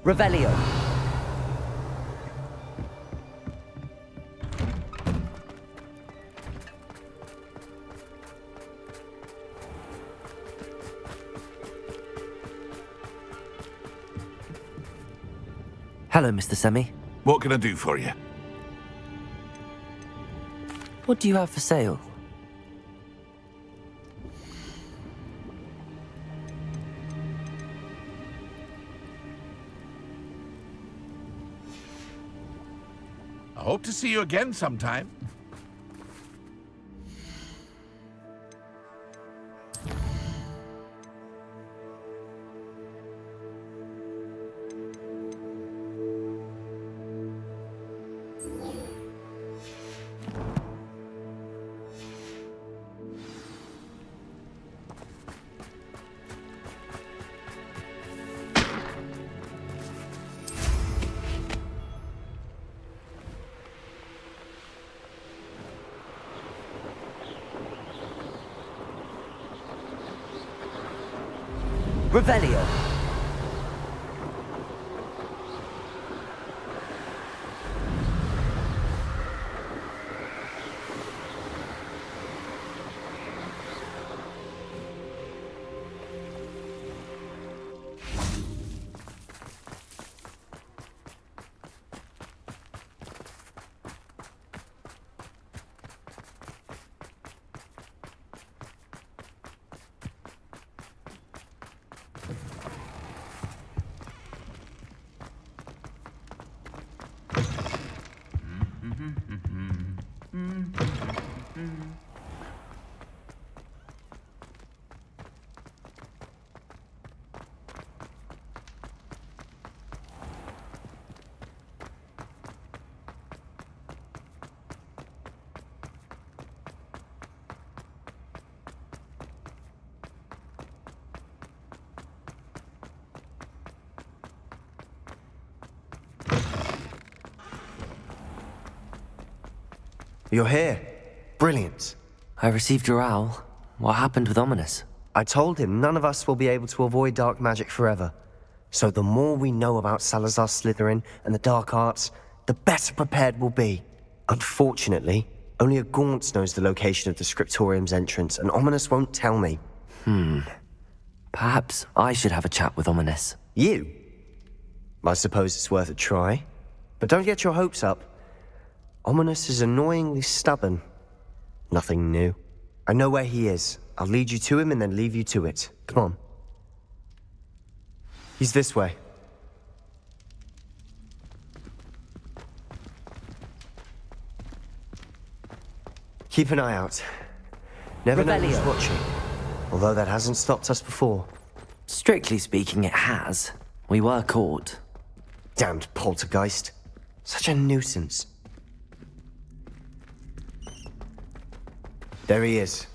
Revelio. Hello, Mr. Semi. What can I do for you? What do you have for sale? I hope to see you again sometime. Revelio. You're here. Brilliant. I received your owl. What happened with Ominous? I told him none of us will be able to avoid dark magic forever. So the more we know about Salazar Slytherin and the dark arts, the better prepared we'll be. Unfortunately, only a Gaunt knows the location of the Scriptorium's entrance, and Ominous won't tell me. Perhaps I should have a chat with Ominous. You? I suppose it's worth a try. But don't get your hopes up. Ominous is annoyingly stubborn. Nothing new. I know where he is. I'll lead you to him and then leave you to it. Come on. He's this way. Keep an eye out. Never know who's Revelio. watching. Although that hasn't stopped us before. Strictly speaking, it has. We were caught. Damned poltergeist. Such a nuisance. There he is.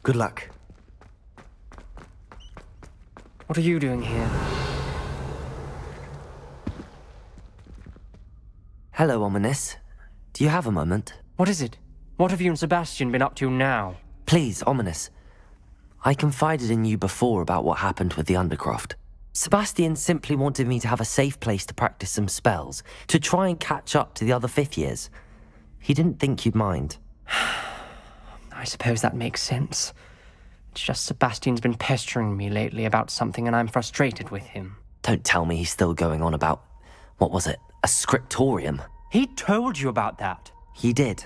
Good luck. What are you doing here? Hello, Ominous. Do you have a moment? What is it? What have you and Sebastian been up to now? Please, Ominous. I confided in you before about what happened with the Undercroft. Sebastian simply wanted me to have a safe place to practice some spells, to try and catch up to the other fifth years. He didn't think you'd mind. I suppose that makes sense. It's just Sebastian's been pestering me lately about something and I'm frustrated with him. Don't tell me he's still going on about, what was it, a scriptorium? He told you about that. He did.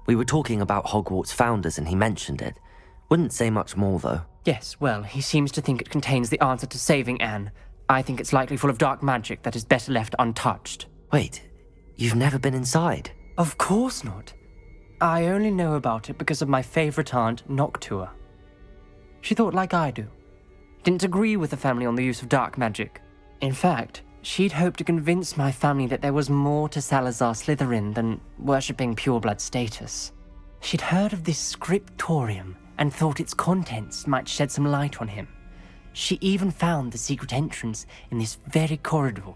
We were talking about Hogwarts founders and he mentioned it. Wouldn't say much more, though. Yes, well, he seems to think it contains the answer to saving Anne. I think it's likely full of dark magic that is better left untouched. Wait, you've never been inside? Of course not. I only know about it because of my favorite aunt, Noctua. She thought like I do. Didn't agree with the family on the use of dark magic. In fact, she'd hoped to convince my family that there was more to Salazar Slytherin than worshipping pureblood status. She'd heard of this scriptorium and thought its contents might shed some light on him. She even found the secret entrance in this very corridor.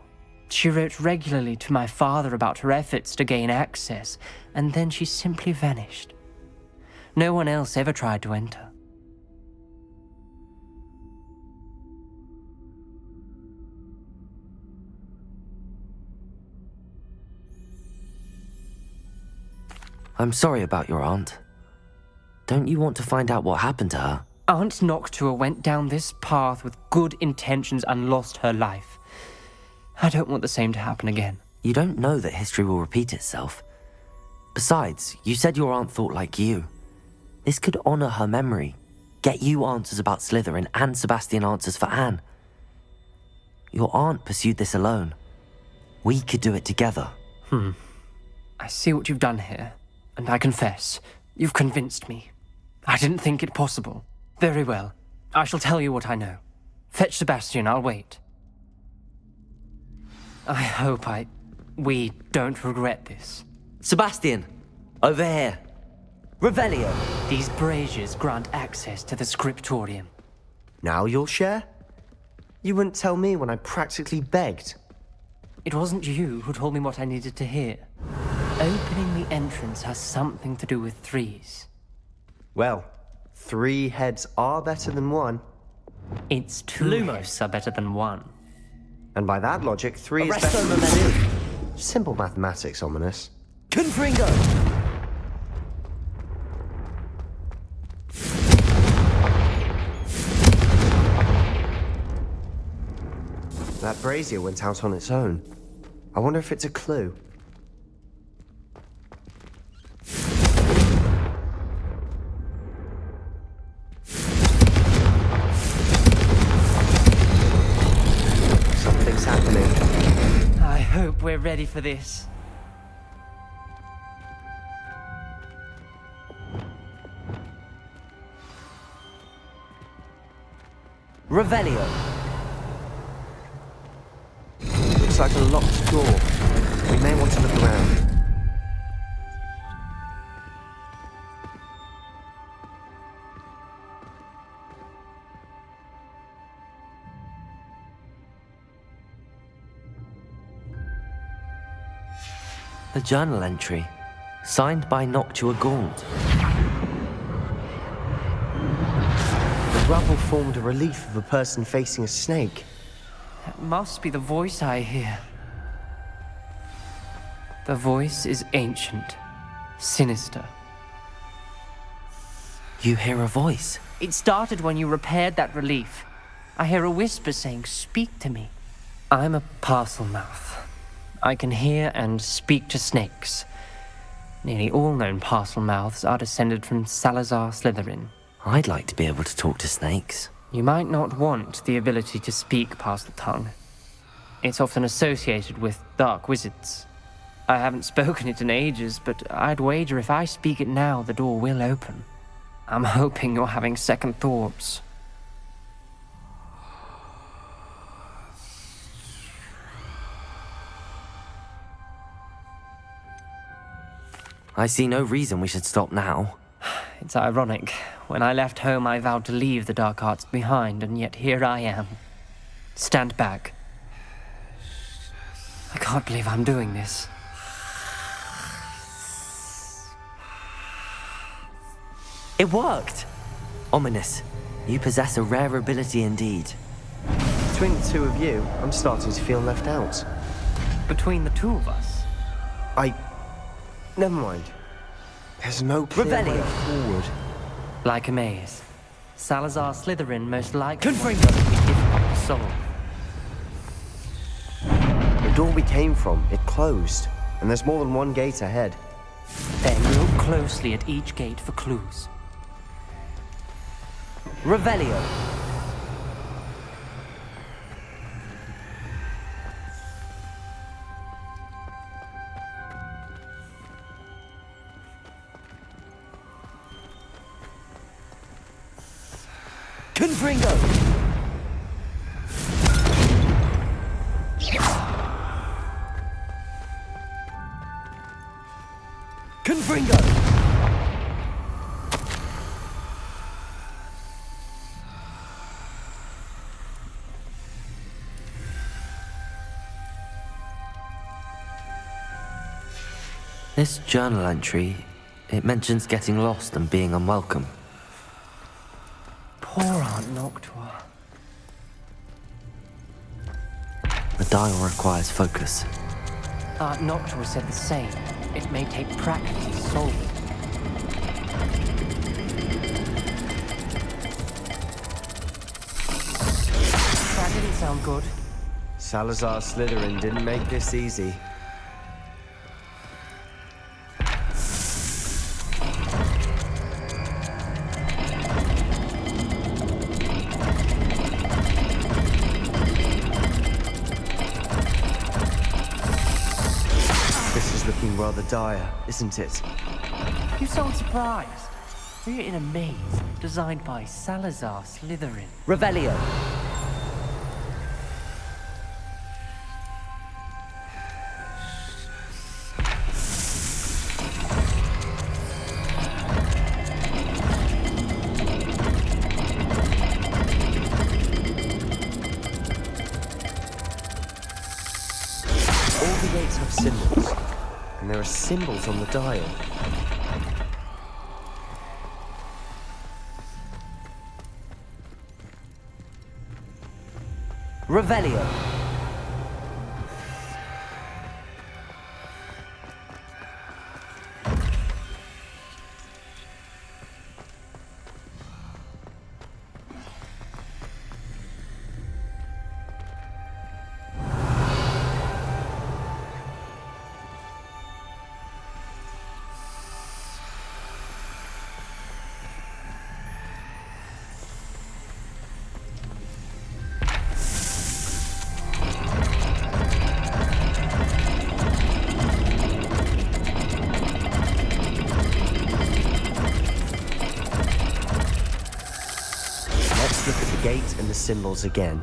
She wrote regularly to my father about her efforts to gain access, and then she simply vanished. No one else ever tried to enter. I'm sorry about your aunt. Don't you want to find out what happened to her? Aunt Noctua went down this path with good intentions and lost her life. I don't want the same to happen again. You don't know that history will repeat itself. Besides, you said your aunt thought like you. This could honor her memory, get you answers about Slytherin and Sebastian answers for Anne. Your aunt pursued this alone. We could do it together. I see what you've done here, and I confess, you've convinced me. I didn't think it possible. Very well. I shall tell you what I know. Fetch Sebastian, I'll wait. I hope we don't regret this. Sebastian! Over here! Revelio! These braziers grant access to the scriptorium. Now you'll share? You wouldn't tell me when I practically begged. It wasn't you who told me what I needed to hear. Opening the entrance has something to do with threes. Well, 3 heads are better than 1. It's 2 heads are better than 1. And by that logic, 3 is Arresto better than momentum. 2. Simple mathematics, ominous. Confringo! That brazier went out on its own. I wonder if it's a clue. Something's happening. I hope we're ready for this. Revelio! Looks like a locked door. We may want to look around. A journal entry, signed by Noctua Gaunt. The rubble formed a relief of a person facing a snake. That must be the voice I hear. The voice is ancient, sinister. You hear a voice. It started when you repaired that relief. I hear a whisper saying, "Speak to me." I'm a parcel mouth. I can hear and speak to snakes. Nearly all known parcel mouths are descended from Salazar Slytherin. I'd like to be able to talk to snakes. You might not want the ability to speak parcel tongue. It's often associated with dark wizards. I haven't spoken it in ages, but I'd wager if I speak it now, the door will open. I'm hoping you're having second thoughts. I see no reason we should stop now. It's ironic. When I left home, I vowed to leave the dark arts behind, and yet here I am. Stand back. I can't believe I'm doing this. It worked! Ominous. You possess a rare ability indeed. Between the 2 of you, I'm starting to feel left out. Between the 2 of us. Never mind. There's no clear way Revelio. forward. Like a maze. Salazar Slytherin most likely wants us to be difficult to solve. The door we came from, it closed. And there's more than 1 gate ahead. Then look closely at each gate for clues. Revelio! Confringo! Confringo! This journal entry, it mentions getting lost and being unwelcome. Poor Aunt Noctua. The dial requires focus. Aunt Noctua said the same. It may take practice to solve it. sound good. Salazar Slytherin didn't make this easy. This is looking rather dire, isn't it? You sound surprised. We're in a maze designed by Salazar Slytherin. Revelio. All the gates have symbols, and there are symbols on the dial. Revelio. Let's look at the gate and the symbols again.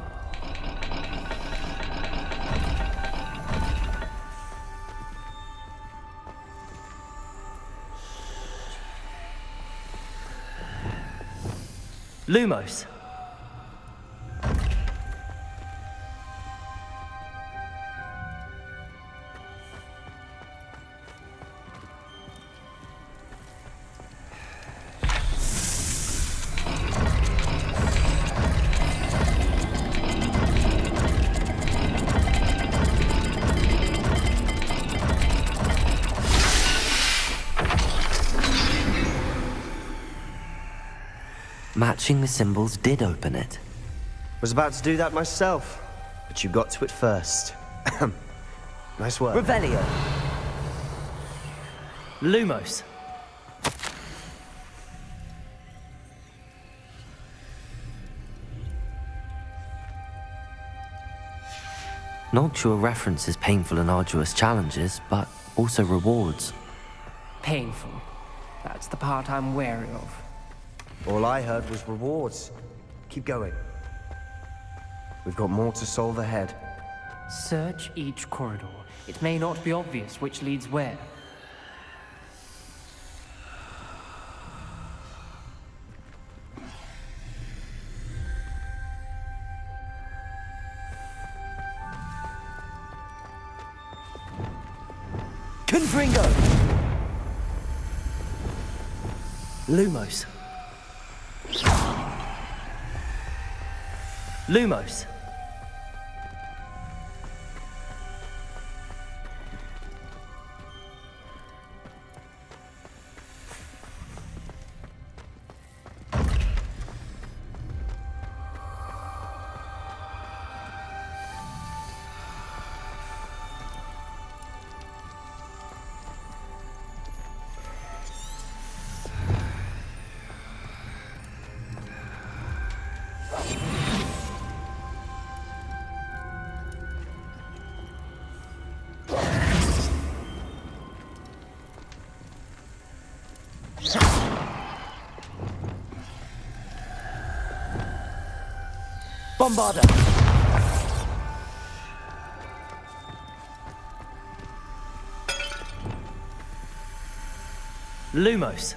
Lumos. Matching the symbols did open it. Was about to do that myself, but you got to it first. Nice work. Revelio. Lumos. Noctua references painful and arduous challenges, but also rewards. Painful. That's the part I'm wary of. All I heard was rewards. Keep going. We've got more to solve ahead. Search each corridor. It may not be obvious which leads where. Confringo! Lumos. Lumos. Bombarda. Lumos.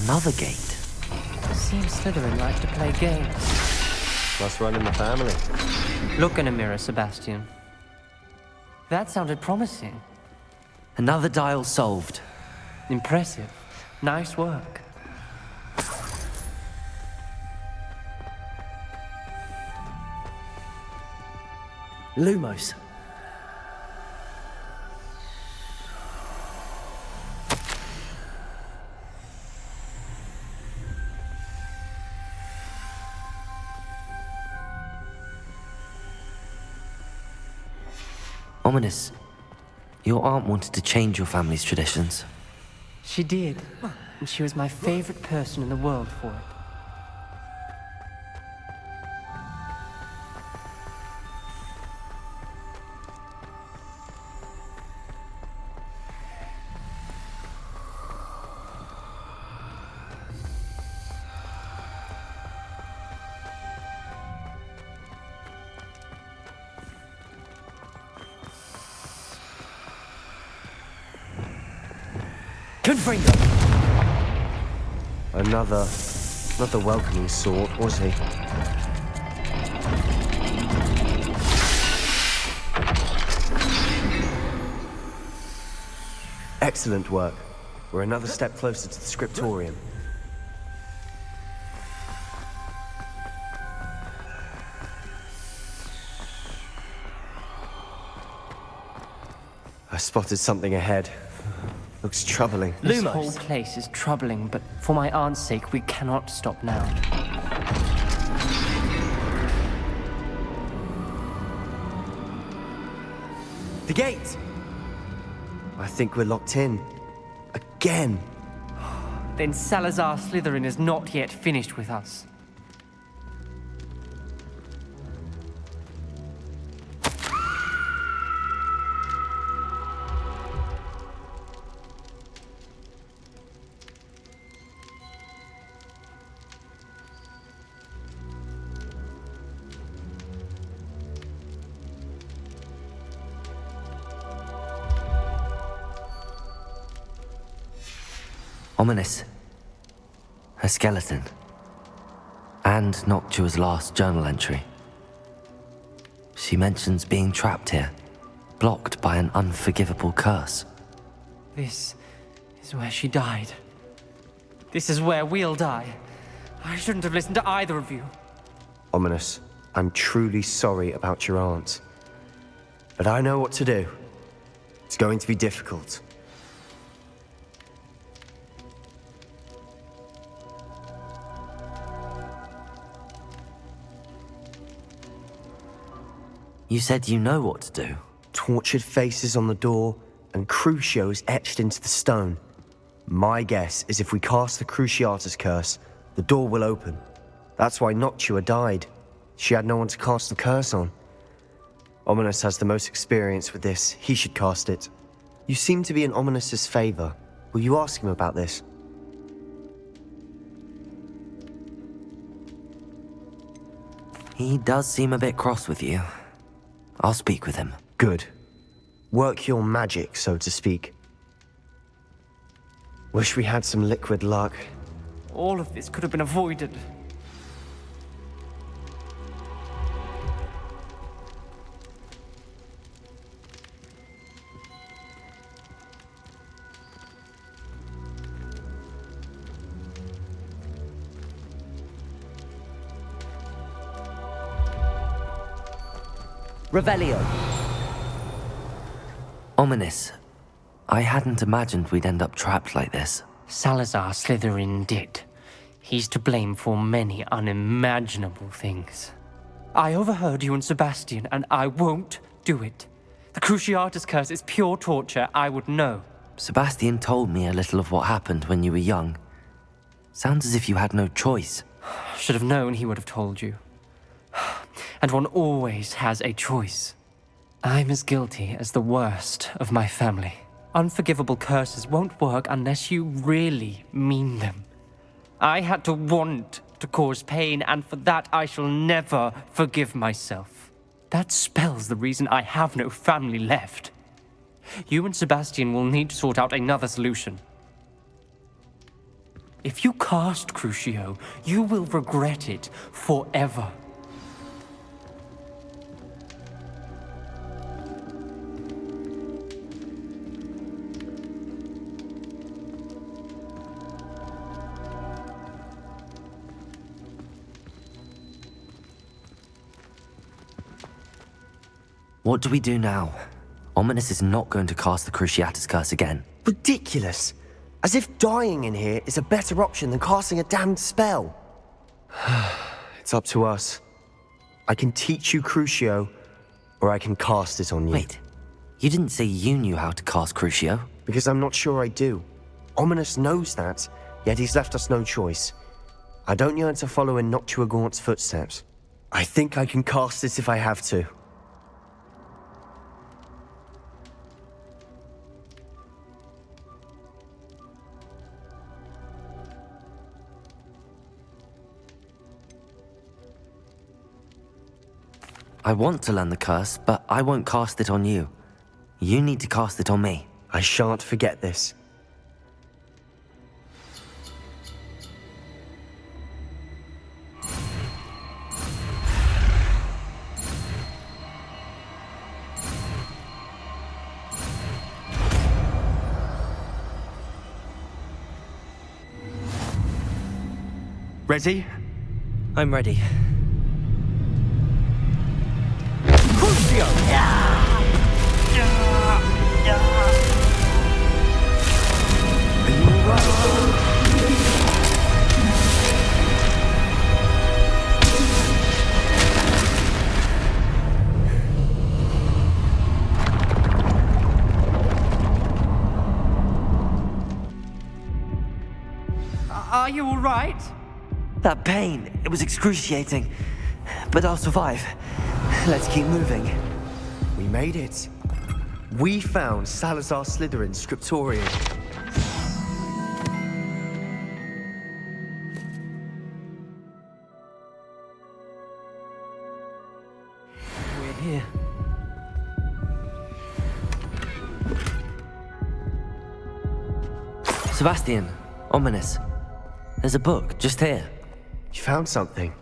Another gate. Seems Slytherin like to play games. Must run in the family. Look in a mirror, Sebastian. That sounded promising. Another dial solved. Impressive. Nice work. Lumos. Ominous. Your aunt wanted to change your family's traditions. She did. And she was my favorite person in the world for it. Confringo! Another, not the welcoming sort, was he? Excellent work. We're another step closer to the scriptorium. I spotted something ahead. Looks troubling. This whole place is troubling, but for my aunt's sake, we cannot stop now. The gate! I think we're locked in. Again. Then Salazar Slytherin is not yet finished with us. Ominous. Her skeleton. And Noctua's last journal entry. She mentions being trapped here, blocked by an unforgivable curse. This is where she died. This is where we'll die. I shouldn't have listened to either of you. Ominous, I'm truly sorry about your aunt. But I know what to do. It's going to be difficult. You said you know what to do. Tortured faces on the door and Crucios etched into the stone. My guess is if we cast the Cruciatus curse, the door will open. That's why Noctua died. She had no one to cast the curse on. Ominous has the most experience with this. He should cast it. You seem to be in Ominous's favor. Will you ask him about this? He does seem a bit cross with you. I'll speak with him. Good. Work your magic, so to speak. Wish we had some liquid luck. All of this could have been avoided. Revelio. Ominous. I hadn't imagined we'd end up trapped like this. Salazar Slytherin did. He's to blame for many unimaginable things. I overheard you and Sebastian, and I won't do it. The Cruciatus curse is pure torture, I would know. Sebastian told me a little of what happened when you were young. Sounds as if you had no choice. Should have known he would have told you. And one always has a choice. I'm as guilty as the worst of my family. Unforgivable curses won't work unless you really mean them. I had to want to cause pain, and for that I shall never forgive myself. That spells the reason I have no family left. You and Sebastian will need to sort out another solution. If you cast Crucio, you will regret it forever. What do we do now? Ominous is not going to cast the Cruciatus Curse again. Ridiculous! As if dying in here is a better option than casting a damned spell. It's up to us. I can teach you Crucio, or I can cast it on you. Wait, you didn't say you knew how to cast Crucio? Because I'm not sure I do. Ominous knows that, yet he's left us no choice. I don't yearn to follow in Noctua Gaunt's footsteps. I think I can cast it if I have to. I want to learn the curse, but I won't cast it on you. You need to cast it on me. I shan't forget this. Ready? I'm ready. Are you all right? That pain, it was excruciating. But I'll survive. Let's keep moving. We made it. We found Salazar Slytherin's scriptorium. We're here. Sebastian, Ominous. There's a book just here. You found something.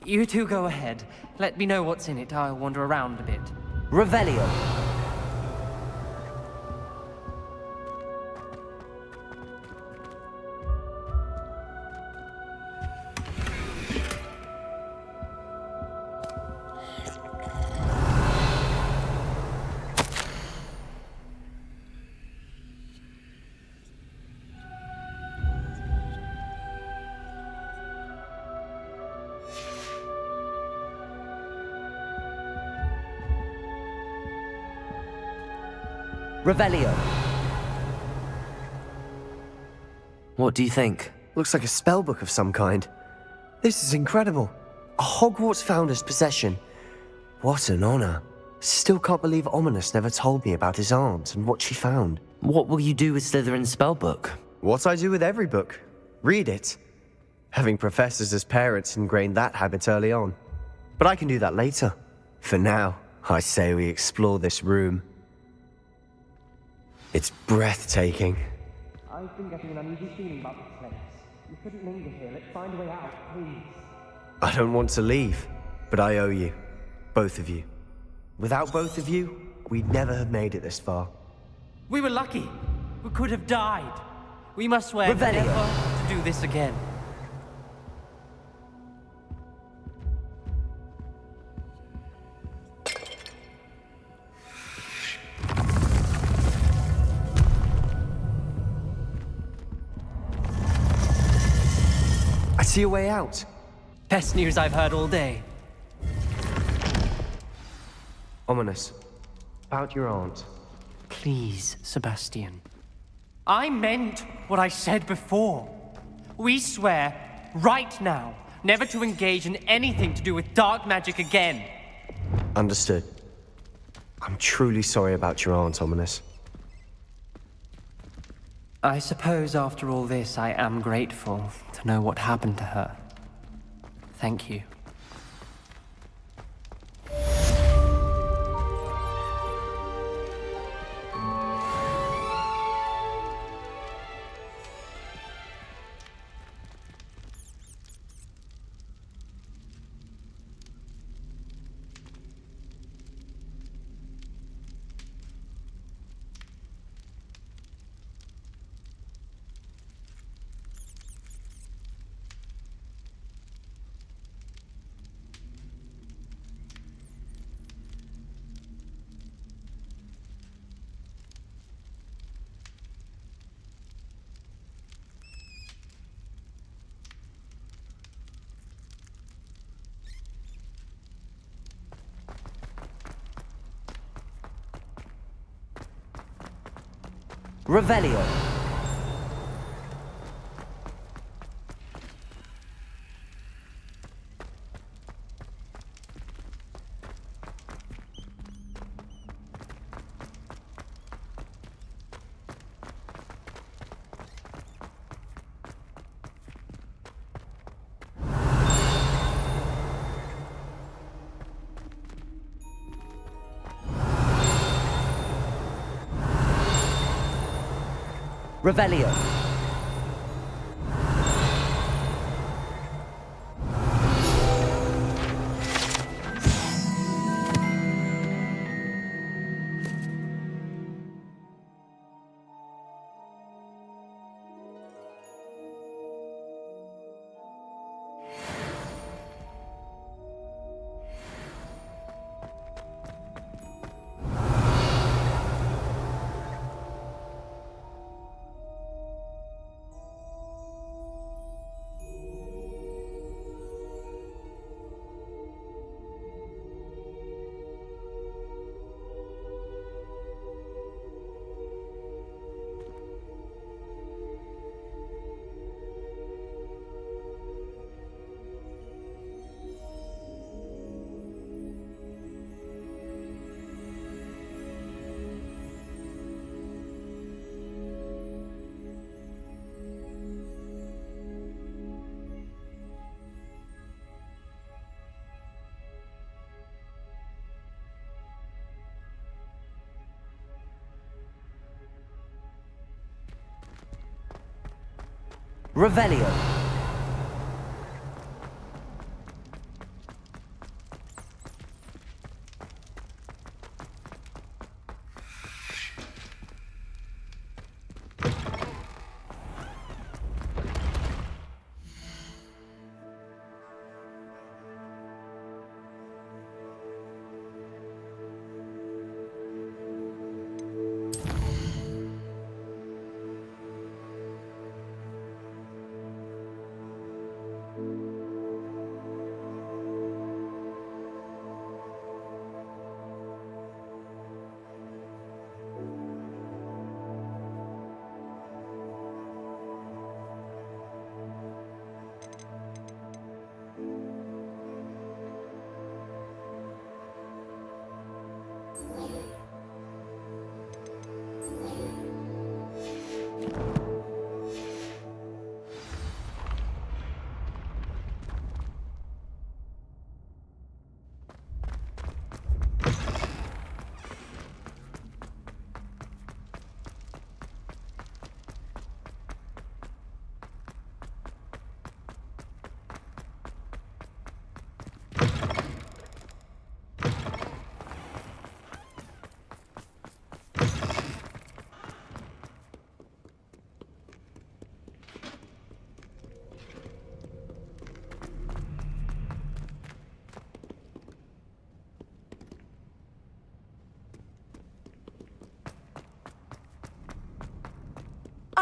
You two go ahead. Let me know what's in it. I'll wander around a bit. Revelio. Revelio. What do you think? Looks like a spellbook of some kind. This is incredible. A Hogwarts founder's possession. What an honor. Still can't believe Ominous never told me about his aunt and what she found. What will you do with Slytherin's spellbook? What I do with every book. Read it. Having professors as parents ingrained that habit early on. But I can do that later. For now, I say we explore this room. It's breathtaking. I've been getting an uneasy feeling about this place. You couldn't linger here. Let's find a way out, please. I don't want to leave, but I owe you. Both of you. Without both of you, we'd never have made it this far. We were lucky. We could have died. We must swear Revelio. never to do this again. I see a way out. Best news I've heard all day. Ominous. About your aunt. Please, Sebastian. I meant what I said before. We swear, right now, never to engage in anything to do with dark magic again. Understood. I'm truly sorry about your aunt, Ominous. I suppose after all this, I am grateful to know what happened to her. Thank you. Revelio. Revelio. Revelio.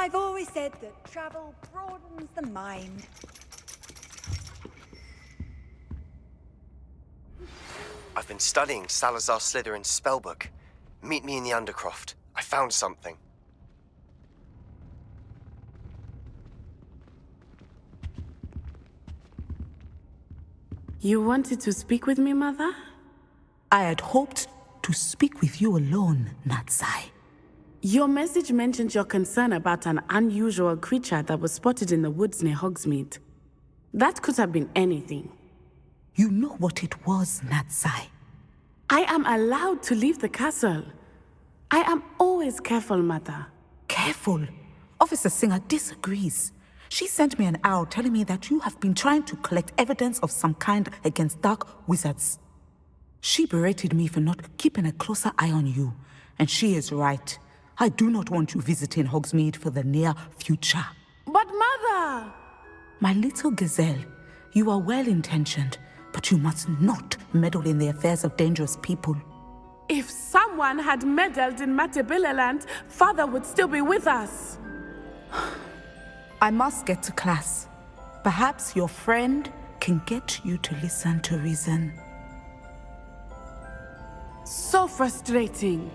I've always said that travel broadens the mind. I've been studying Salazar Slytherin's spellbook. Meet me in the Undercroft. I found something. You wanted to speak with me, Mother? I had hoped to speak with you alone, Natsai. Your message mentioned your concern about an unusual creature that was spotted in the woods near Hogsmeade. That could have been anything. You know what it was, Natsai. I am allowed to leave the castle. I am always careful, Mother. Careful. Officer Singer disagrees. She sent me an owl telling me that you have been trying to collect evidence of some kind against dark wizards. She berated me for not keeping a closer eye on you, and she is right. I do not want you visiting Hogsmeade for the near future. But Mother! My little gazelle, you are well-intentioned, but you must not meddle in the affairs of dangerous people. If someone had meddled in Matabeleland, Father would still be with us. I must get to class. Perhaps your friend can get you to listen to reason. So frustrating.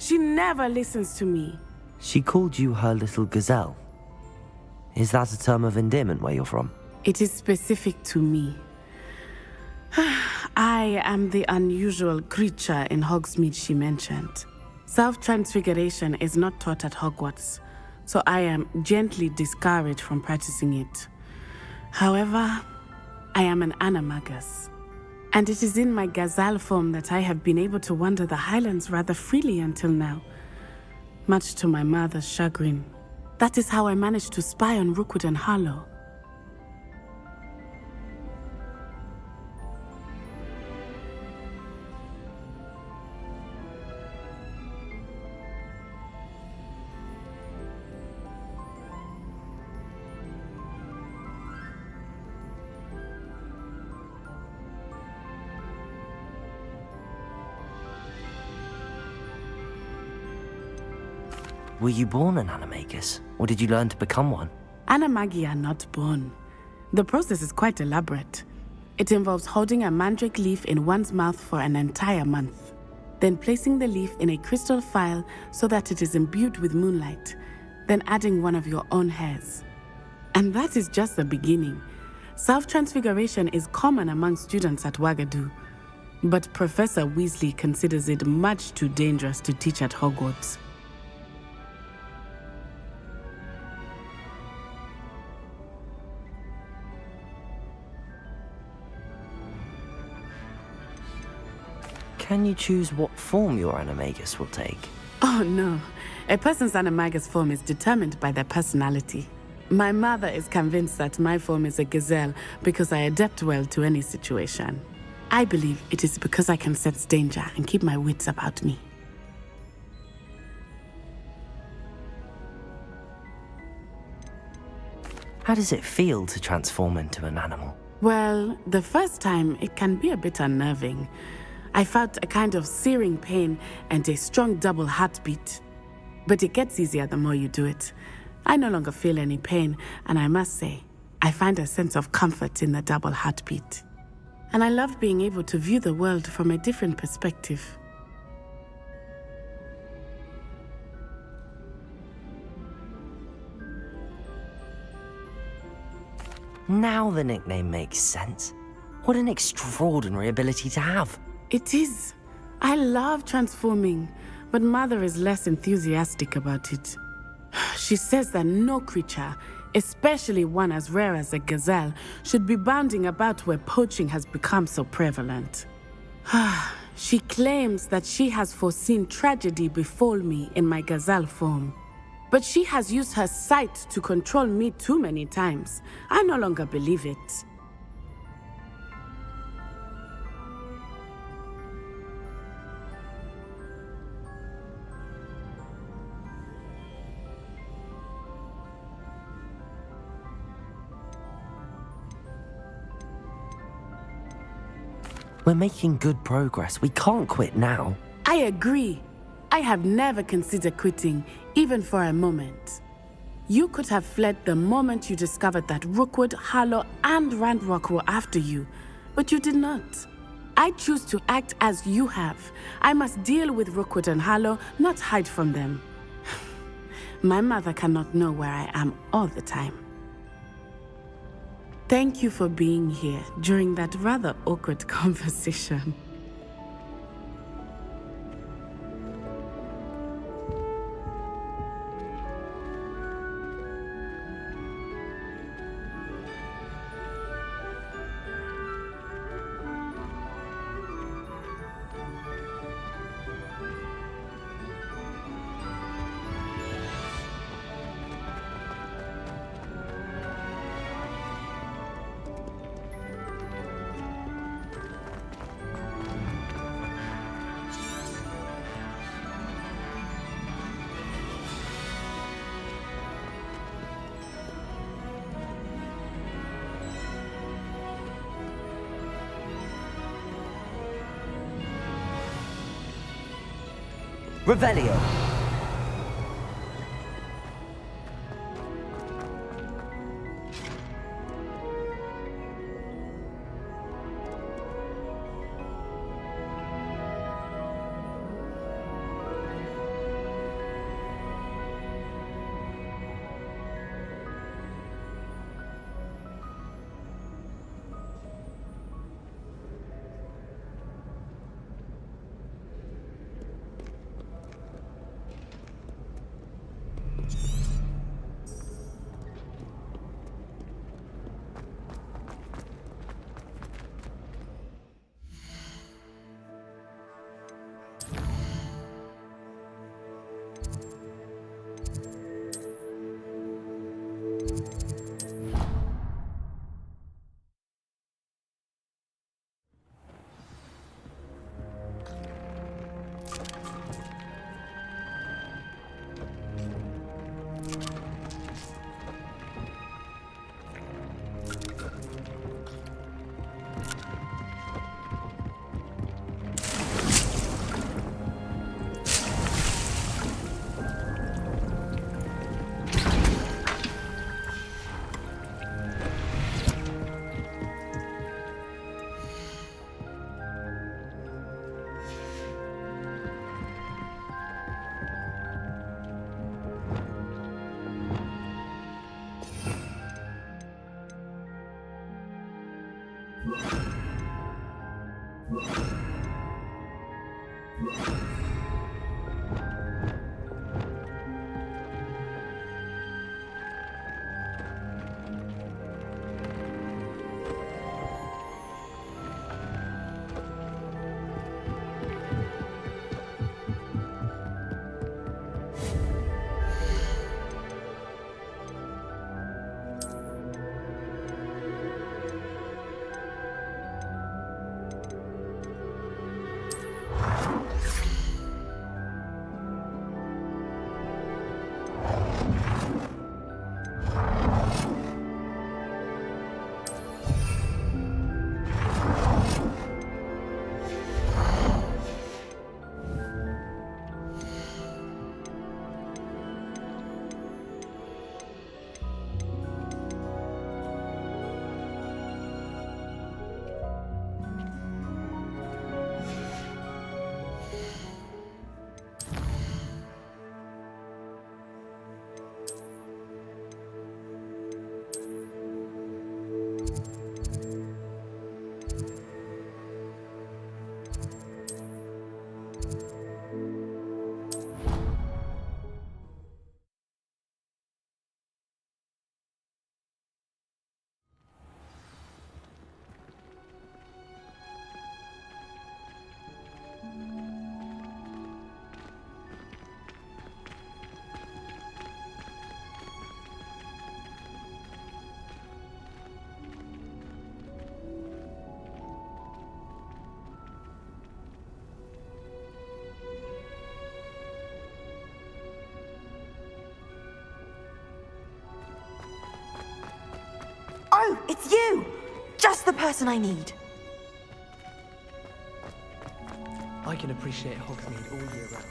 She she never listens to me. She called you her little gazelle. Is that a term of endearment where you're from? It is specific to me. I am the unusual creature in Hogsmeade she mentioned. Self-transfiguration is not taught at Hogwarts, so I am gently discouraged from practicing it. However, I am an animagus, and it is in my gazelle form that I have been able to wander the Highlands rather freely until now, much to my mother's chagrin. That is how I managed to spy on Rookwood and Harlow. Were you born an animagus, or did you learn to become one? Animagi are not born. The process is quite elaborate. It involves holding a mandrake leaf in one's mouth for an entire month, then placing the leaf in a crystal phial so that it is imbued with moonlight, then adding one of your own hairs. And that is just the beginning. Self-transfiguration is common among students at Wagadu, but Professor Weasley considers it much too dangerous to teach at Hogwarts. Can you choose what form your animagus will take? Oh no, a person's animagus form is determined by their personality. My mother is convinced that my form is a gazelle because I adapt well to any situation. I believe it is because I can sense danger and keep my wits about me. How does it feel to transform into an animal? Well, the first time it can be a bit unnerving. I felt a kind of searing pain and a strong double heartbeat. But it gets easier the more you do it. I no longer feel any pain, and I must say, I find a sense of comfort in the double heartbeat. And I love being able to view the world from a different perspective. Now the nickname makes sense. What an extraordinary ability to have. It is. I love transforming, but Mother is less enthusiastic about it. She says that no creature, especially one as rare as a gazelle, should be bounding about where poaching has become so prevalent. She claims that she has foreseen tragedy befall me in my gazelle form. But she has used her sight to control me too many times. I no longer believe it. We're making good progress. We can't quit now. I agree. I have never considered quitting, even for a moment. You could have fled the moment you discovered that Rookwood, Harlow, and Ranrock were after you, but you did not. I choose to act as you have. I must deal with Rookwood and Harlow, not hide from them. My mother cannot know where I am all the time. Thank you for being here during that rather awkward conversation. Revelio. it's you! Just the person I need. I can appreciate Hogsmeade all year round.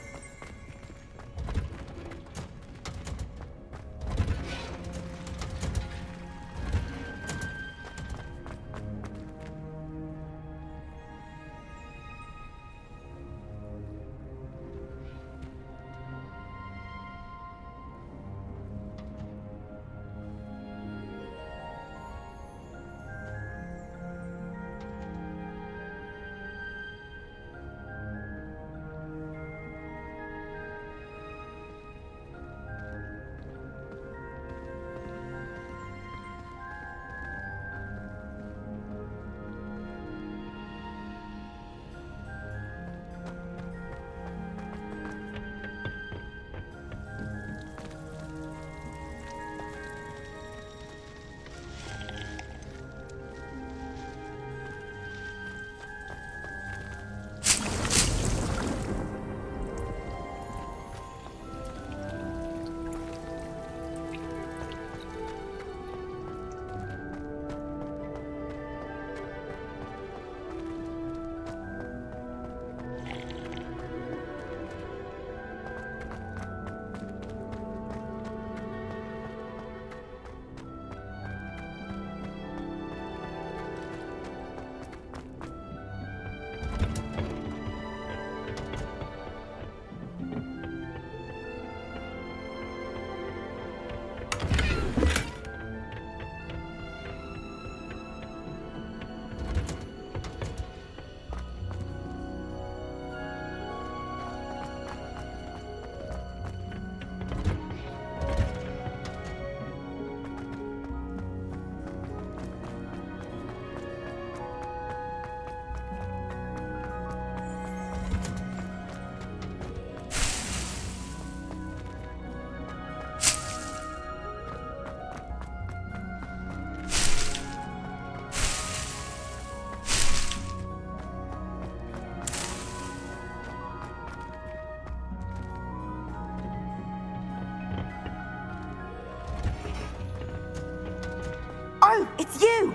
Oh, it's you!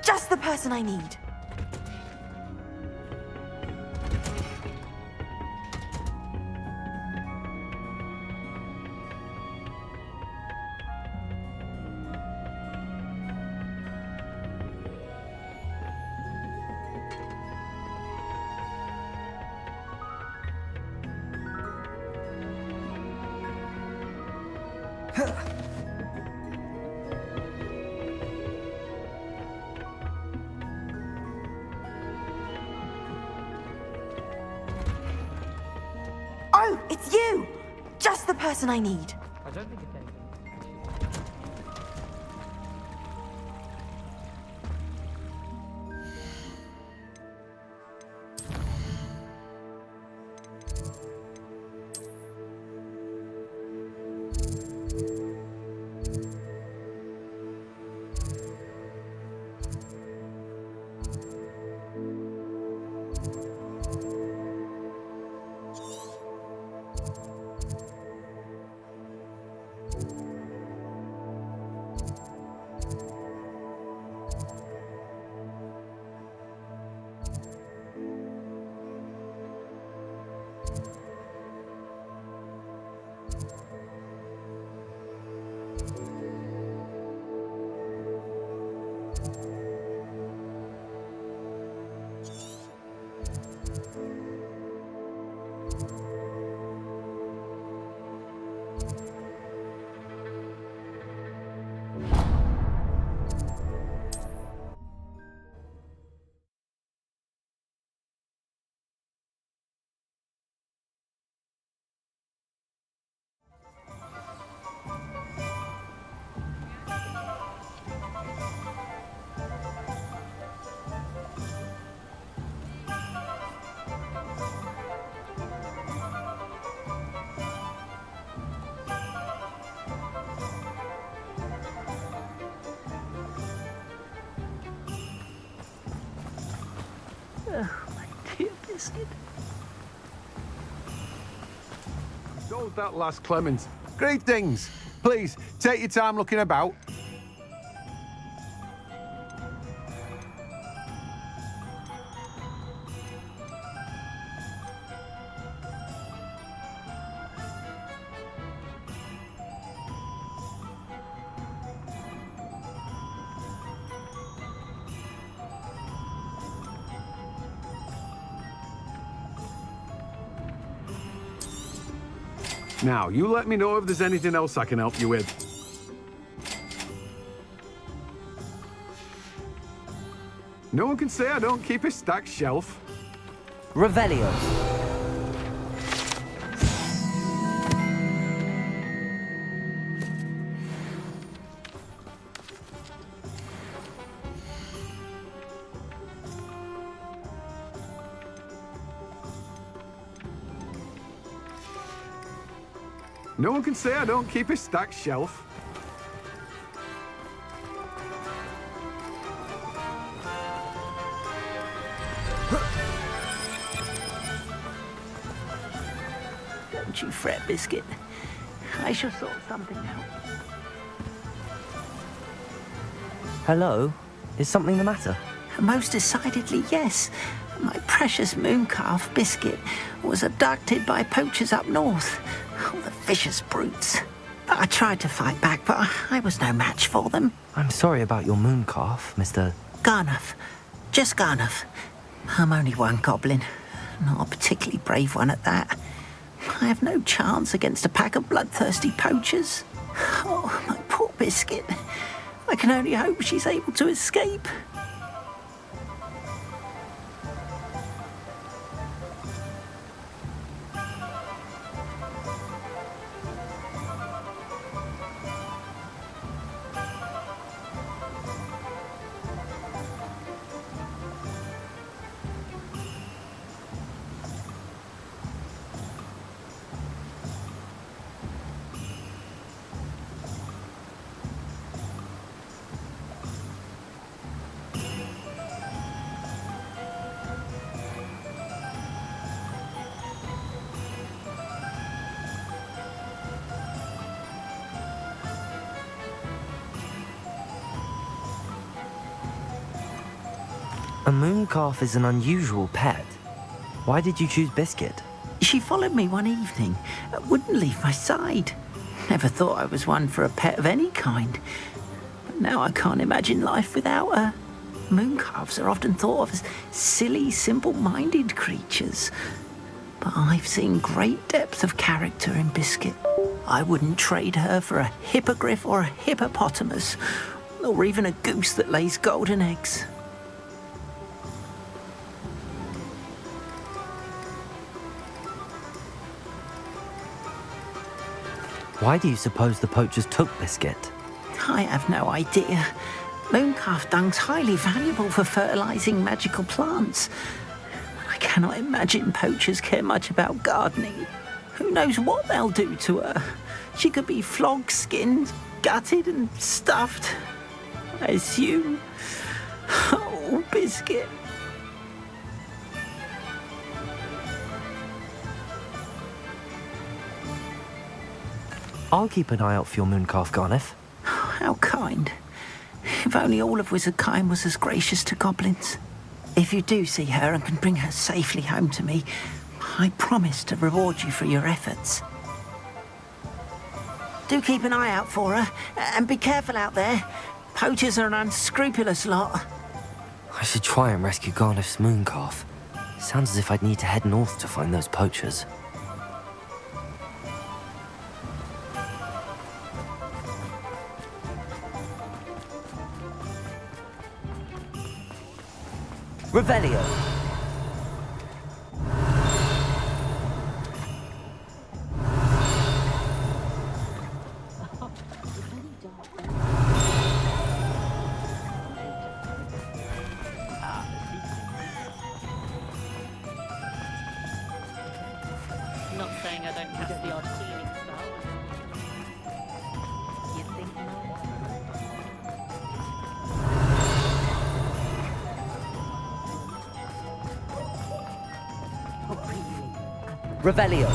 Just the person I need. Oh, it's you! Just the person I need. I don't think it's anything. Sold that last Clemens. Greetings. Please, take your time looking about. Now, you let me know if there's anything else I can help you with. No one can say I don't keep a stacked shelf. Revelio. No one can say I don't keep a stacked shelf. Don't you fret, Biscuit. I shall sort something out. Hello? Is something the matter? Most decidedly, yes. My precious mooncalf, Biscuit, was abducted by poachers up north. Oh, the vicious brutes. I tried to fight back, but I was no match for them. I'm sorry about your mooncalf, Mr. Garnuff. Just Garnuff. I'm only one goblin. Not a particularly brave one at that. I have no chance against a pack of bloodthirsty poachers. Oh, my poor Biscuit. I can only hope she's able to escape. A mooncalf is an unusual pet. Why did you choose Biscuit? She followed me one evening, wouldn't leave my side. Never thought I was one for a pet of any kind. But now I can't imagine life without her. Mooncalves are often thought of as silly, simple-minded creatures. But I've seen great depth of character in Biscuit. I wouldn't trade her for a hippogriff or a hippopotamus, or even a goose that lays golden eggs. Why do you suppose the poachers took Biscuit? I have no idea. Mooncalf dung's highly valuable for fertilizing magical plants. I cannot imagine poachers care much about gardening. Who knows what they'll do to her? She could be flogged, skinned, gutted and stuffed. I assume. Oh, Biscuit. I'll keep an eye out for your mooncalf, Garniff. How kind. If only all of Wizardkind was as gracious to goblins. If you do see her and can bring her safely home to me, I promise to reward you for your efforts. Do keep an eye out for her, and be careful out there. Poachers are an unscrupulous lot. I should try and rescue Garniff's mooncalf. Sounds as if I'd need to head north to find those poachers. Revelio. Not saying I don't cast the odd healing spell. You think Revelio.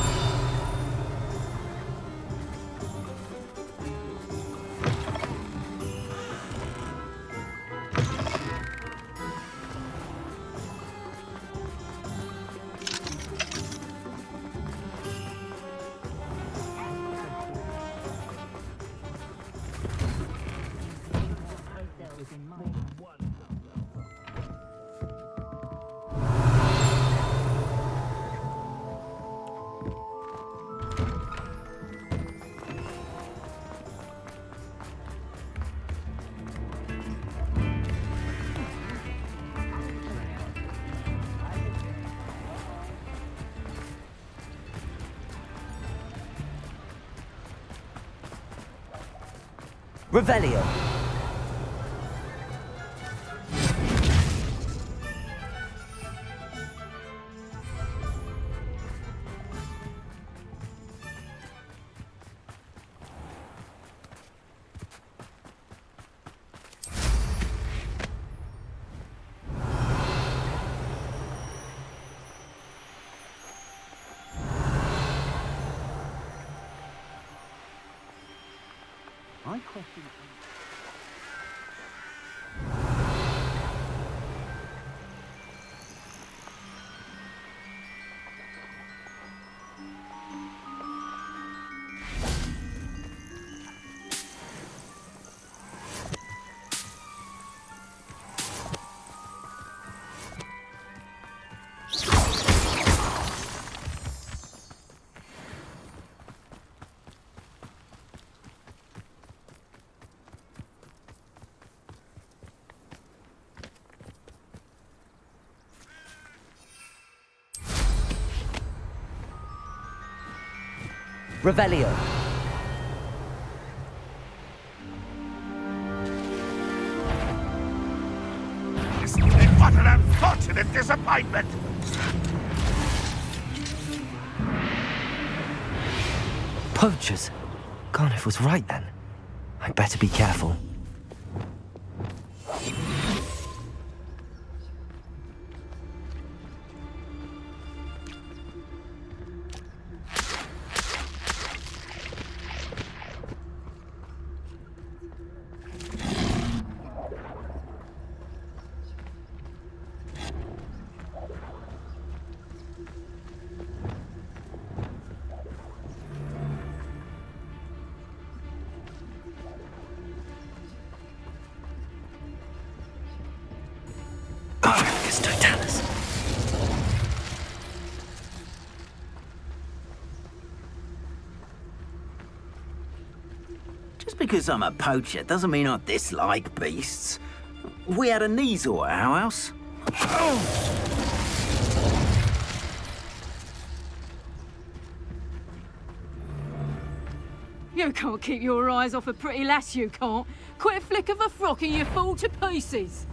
Revelio. I question. Revelio. What an unfortunate disappointment! Poachers. Garniff was right then. I'd better be careful. Just because I'm a poacher doesn't mean I dislike beasts. We had a Kneazor at our house. You can't keep your eyes off a pretty lass, you can't. Quit a flick of a frock and you fall to pieces.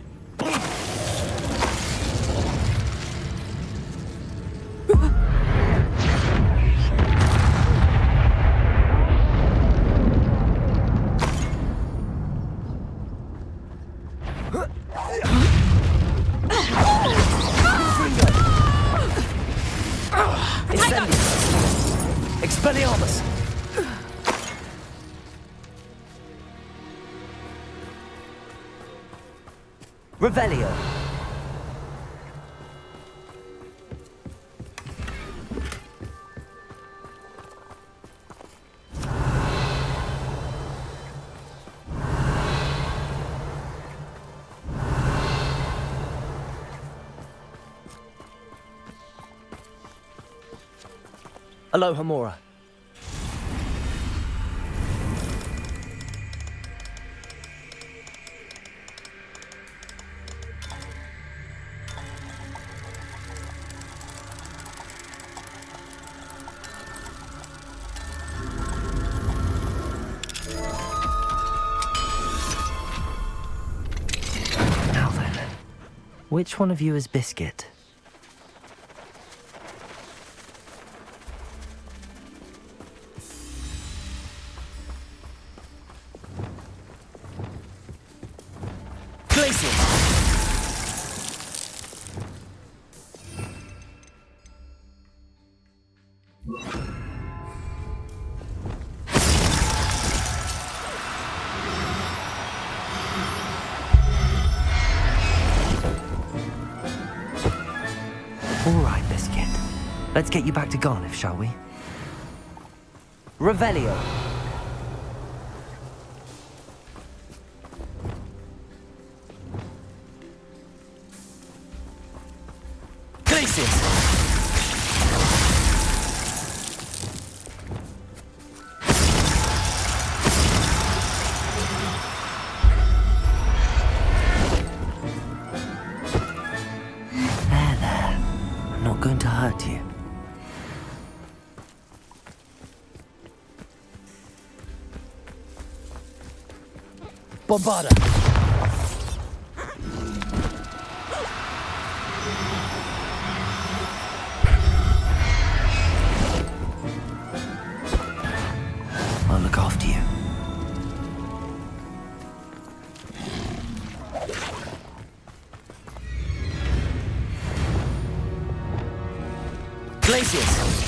Expelliarmus! Revelio. Aloha Mora. Now then, which one of you is Biscuit? All right, Biscuit. Let's get you back to Garniff, shall we? Revelio. Bombarda! I'll look after you. Glacius!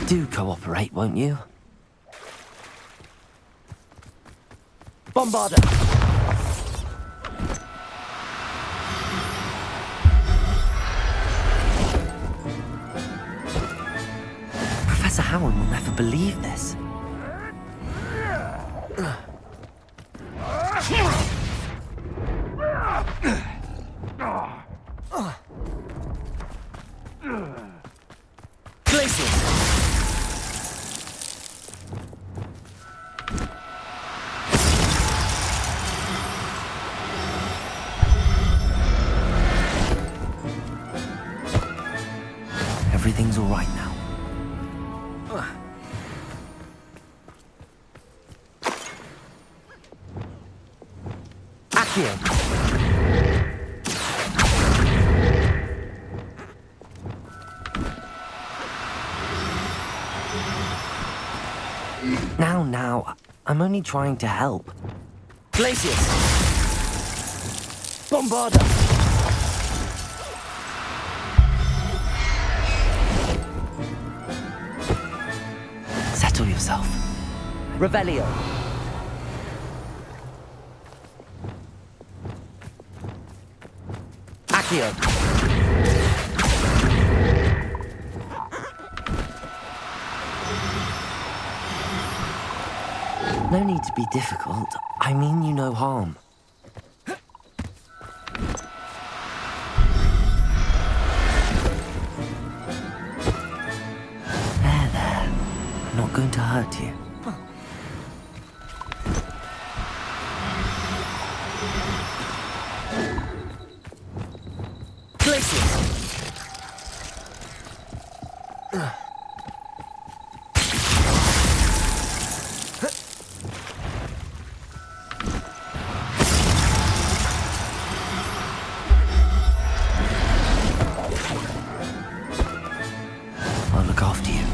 Do cooperate, won't you? Bombarda! Professor Howard will never believe this. Glacius! Everything's all right now. Accio! Now, I'm only trying to help. Glacius! Bombarda! Settle yourself. Revelio. Accio. No need to be difficult. I mean you no harm. There. I'm not going to hurt you. Glacius! I'll look after you.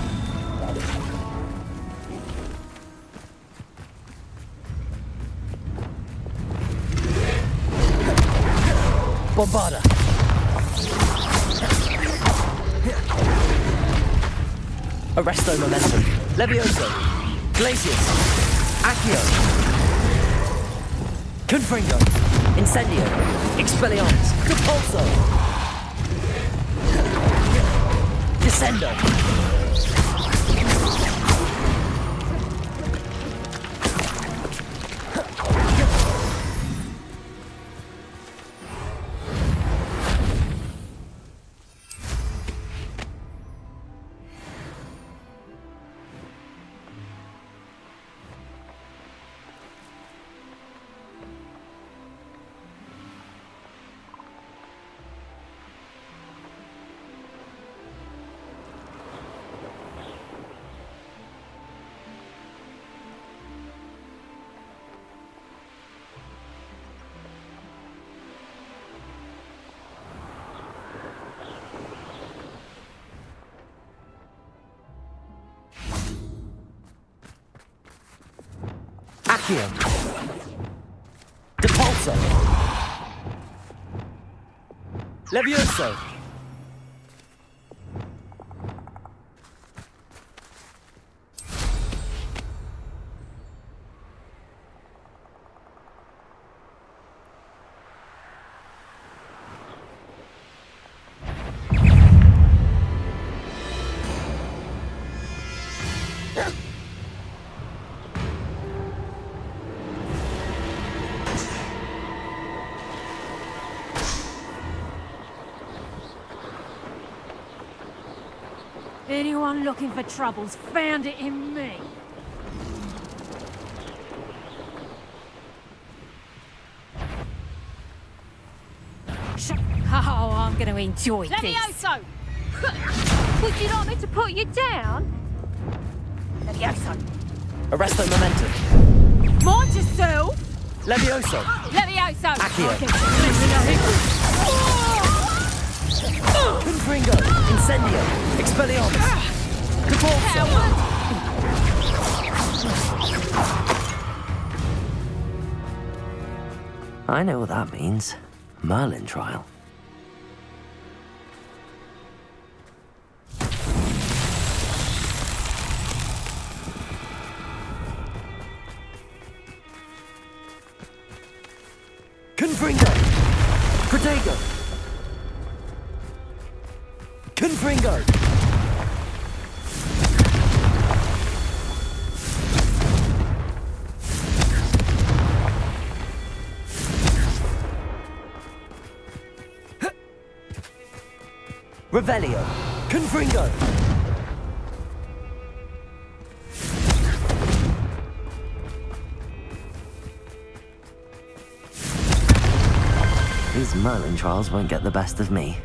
Bombarda! Arresto momentum. Levioso. Glacius. Accio. Confringo. Incendio. Expelliarmus. Repulso. Descendo. Accio. Depulso. Levioso. Anyone looking for trouble's found it in me. I'm going to enjoy this. Levioso! Would you like me to put you down? Levioso. Arresto momentum. Mind yourself! Levioso. Levioso! Accio. Oh! Confringo. Incendio. Expelliarmus. Depulso. I know what that means. Merlin trial. Confringo! Protego! Confringo! Revelio! Confringo! These Merlin trials won't get the best of me.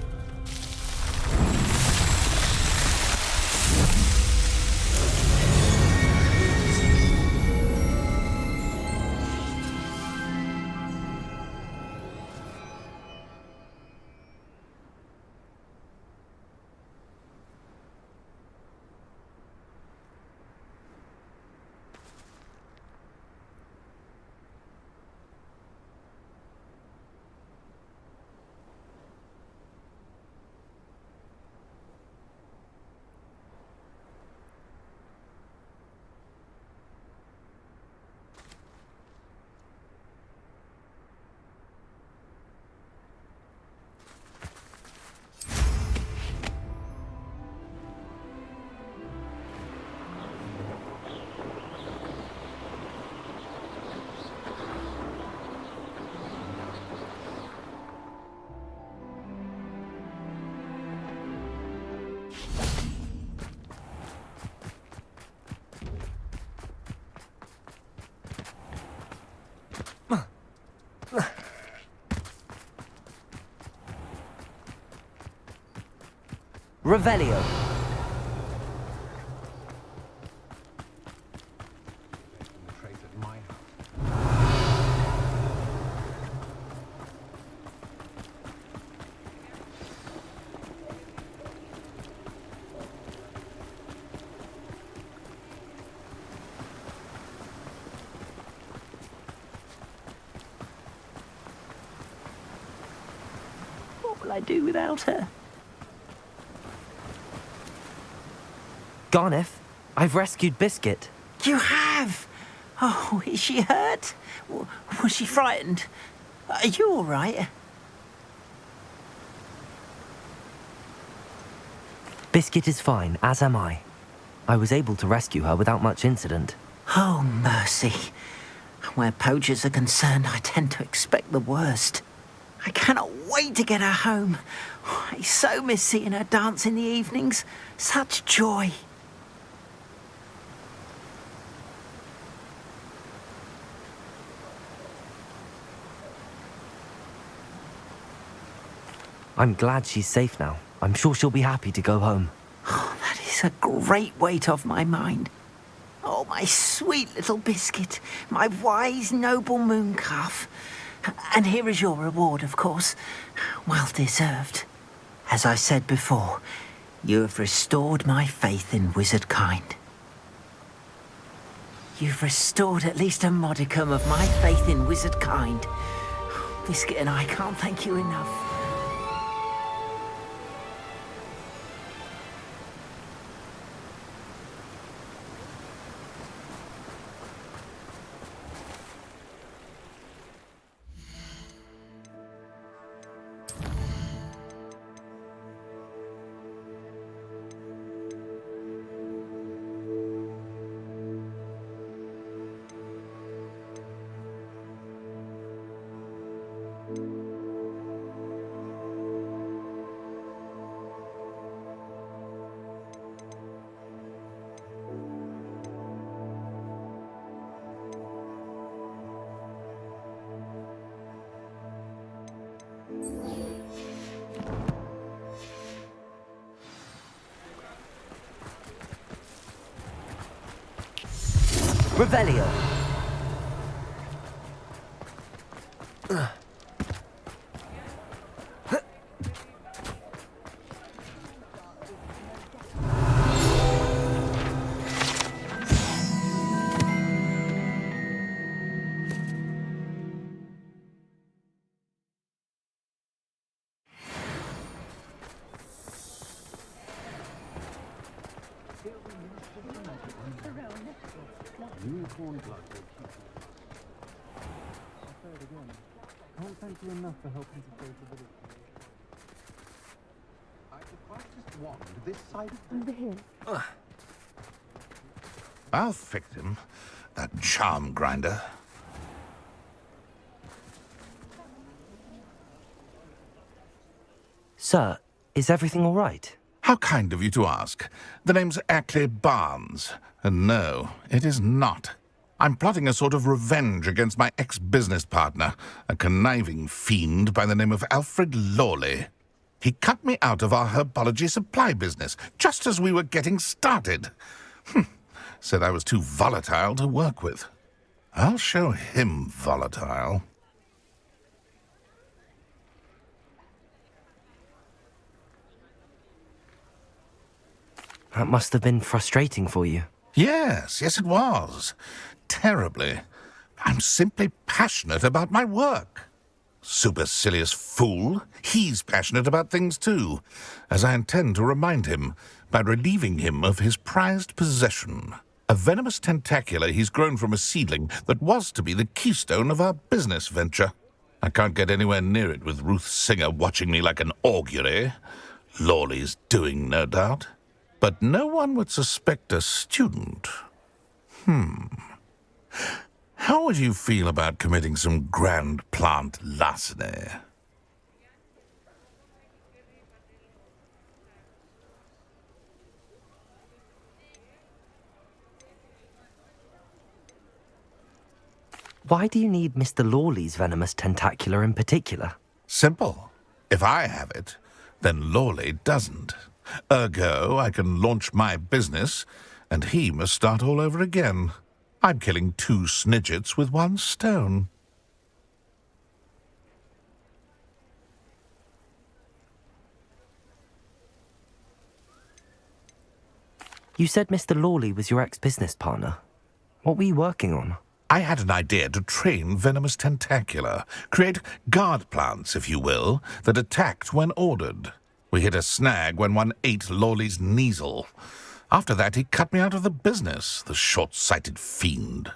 Revelio. What will I do without her? Garneth, I've rescued Biscuit. You have? Oh, is she hurt? Was she frightened? Are you all right? Biscuit is fine, as am I. I was able to rescue her without much incident. Oh, mercy. Where poachers are concerned, I tend to expect the worst. I cannot wait to get her home. I so miss seeing her dance in the evenings. Such joy. I'm glad she's safe now. I'm sure she'll be happy to go home. Oh, that is a great weight off my mind. Oh, my sweet little Biscuit, my wise, noble moon calf. And here is your reward, of course. Well deserved. As I said before, you have restored my faith in wizard kind. You've restored at least a modicum of my faith in wizard kind. Biscuit and I can't thank you enough. Revelio. Can't thank you enough for helping to save the village. The fastest wand this side of the hill. I'll fix him, that charm grinder. Sir, is everything all right? How kind of you to ask. The name's Ackley Barnes, and no, it is not. I'm plotting a sort of revenge against my ex-business partner, a conniving fiend by the name of Alfred Lawley. He cut me out of our herbology supply business, just as we were getting started. Said I was too volatile to work with. I'll show him volatile. That must have been frustrating for you. Yes, it was. Terribly. I'm simply passionate about my work. Supercilious fool. He's passionate about things too, as I intend to remind him by relieving him of his prized possession. A venomous tentacula he's grown from a seedling that was to be the keystone of our business venture. I can't get anywhere near it with Ruth Singer watching me like an augury. Lawley's doing, no doubt. But no one would suspect a student. How would you feel about committing some grand plant larceny? Why do you need Mr. Lawley's venomous tentacula in particular? Simple. If I have it, then Lawley doesn't. Ergo, I can launch my business, and he must start all over again. I'm killing 2 snidgets with 1 stone. You said Mr. Lawley was your ex-business partner. What were you working on? I had an idea to train venomous tentacula, create guard plants, if you will, that attacked when ordered. We hit a snag when one ate Lawley's Kneasel. After that, he cut me out of the business, the short-sighted fiend.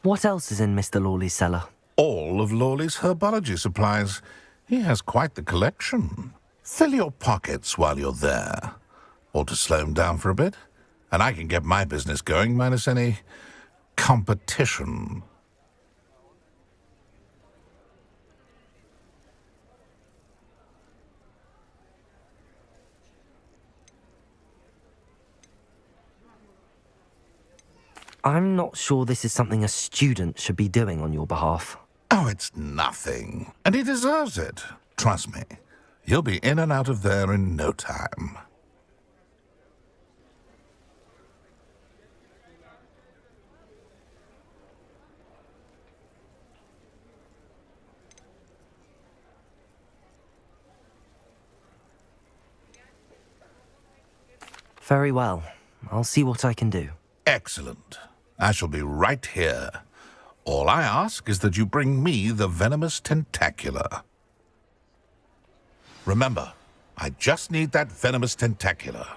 What else is in Mr. Lawley's cellar? All of Lawley's herbology supplies. He has quite the collection. Fill your pockets while you're there. Or to slow him down for a bit. And I can get my business going minus any competition. I'm not sure this is something a student should be doing on your behalf. Oh, it's nothing. And he deserves it. Trust me. You'll be in and out of there in no time. Very well. I'll see what I can do. Excellent. I shall be right here. All I ask is that you bring me the venomous tentacula. Remember, I just need that venomous tentacula.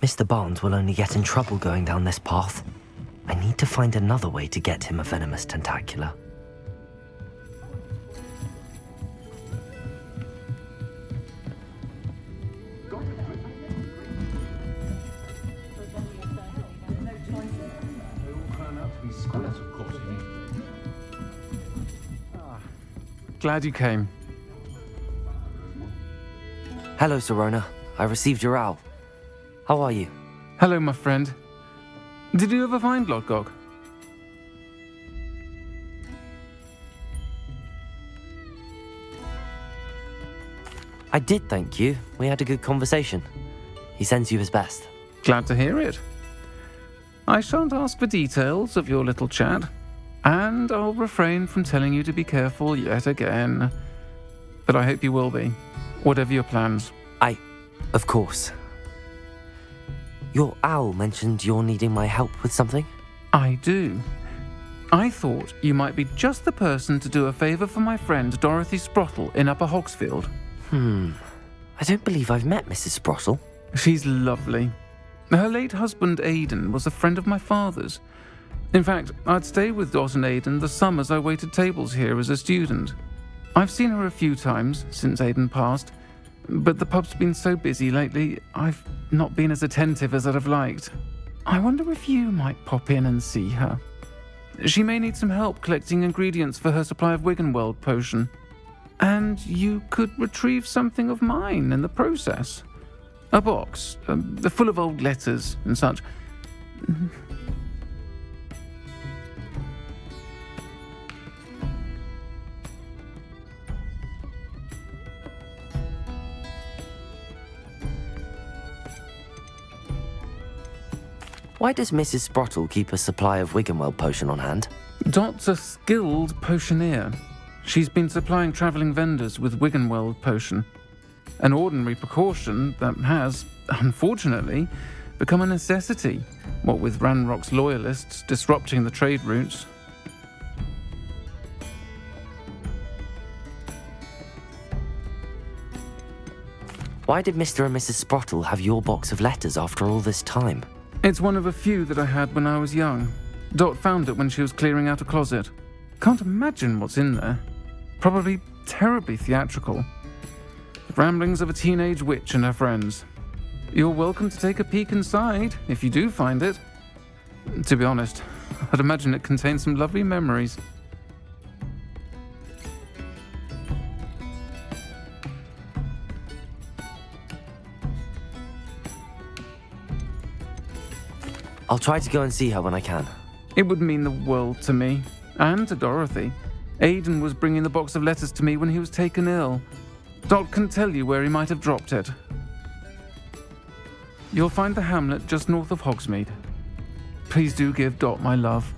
Mr. Barnes will only get in trouble going down this path. I need to find another way to get him a venomous tentacula. Glad you came. Hello, Serona. I received your owl. How are you? Hello, my friend. Did you ever find Lodgog? I did thank you. We had a good conversation. He sends you his best. Glad to hear it. I shan't ask for details of your little chat, and I'll refrain from telling you to be careful yet again. But I hope you will be, whatever your plans. Of course. Your owl mentioned you're needing my help with something? I do. I thought you might be just the person to do a favour for my friend Dorothy Sprottle in Upper Hogsfield. I don't believe I've met Mrs. Sprottle. She's lovely. Her late husband Aidan was a friend of my father's. In fact, I'd stayed with Dot and Aidan the summers I waited tables here as a student. I've seen her a few times since Aidan passed, but the pub's been so busy lately, I've not been as attentive as I'd have liked. I wonder if you might pop in and see her. She may need some help collecting ingredients for her supply of Wiggenweld potion. And you could retrieve something of mine in the process. A box, full of old letters and such. Why does Mrs. Sprottle keep a supply of Wiggenweld potion on hand? Dot's a skilled potioneer. She's been supplying travelling vendors with Wiggenweld potion. An ordinary precaution that has, unfortunately, become a necessity, what with Ranrock's loyalists disrupting the trade routes. Why did Mr. and Mrs. Sprottle have your box of letters after all this time? It's one of a few that I had when I was young. Dot found it when she was clearing out a closet. Can't imagine what's in there. Probably terribly theatrical. The ramblings of a teenage witch and her friends. You're welcome to take a peek inside, if you do find it. To be honest, I'd imagine it contains some lovely memories. I'll try to go and see her when I can. It would mean the world to me, and to Dorothy. Aidan was bringing the box of letters to me when he was taken ill. Dot can tell you where he might have dropped it. You'll find the hamlet just north of Hogsmeade. Please do give Dot my love.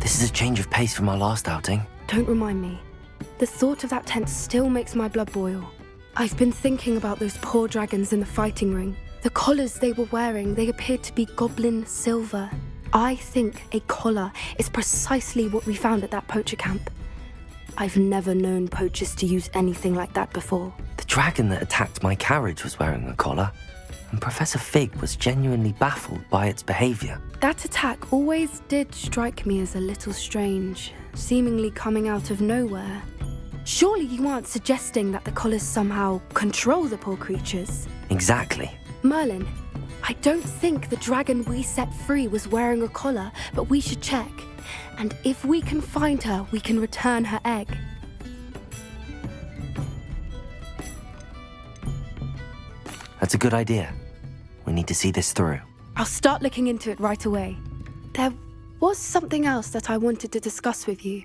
This is a change of pace from our last outing. Don't remind me. The thought of that tent still makes my blood boil. I've been thinking about those poor dragons in the fighting ring. The collars they were wearing, they appeared to be goblin silver. I think a collar is precisely what we found at that poacher camp. I've never known poachers to use anything like that before. The dragon that attacked my carriage was wearing a collar, and Professor Fig was genuinely baffled by its behaviour. That attack always did strike me as a little strange, seemingly coming out of nowhere. Surely you aren't suggesting that the collars somehow control the poor creatures? Exactly. Merlin, I don't think the dragon we set free was wearing a collar, but we should check. And if we can find her, we can return her egg. That's a good idea. We need to see this through. I'll start looking into it right away. There was something else that I wanted to discuss with you.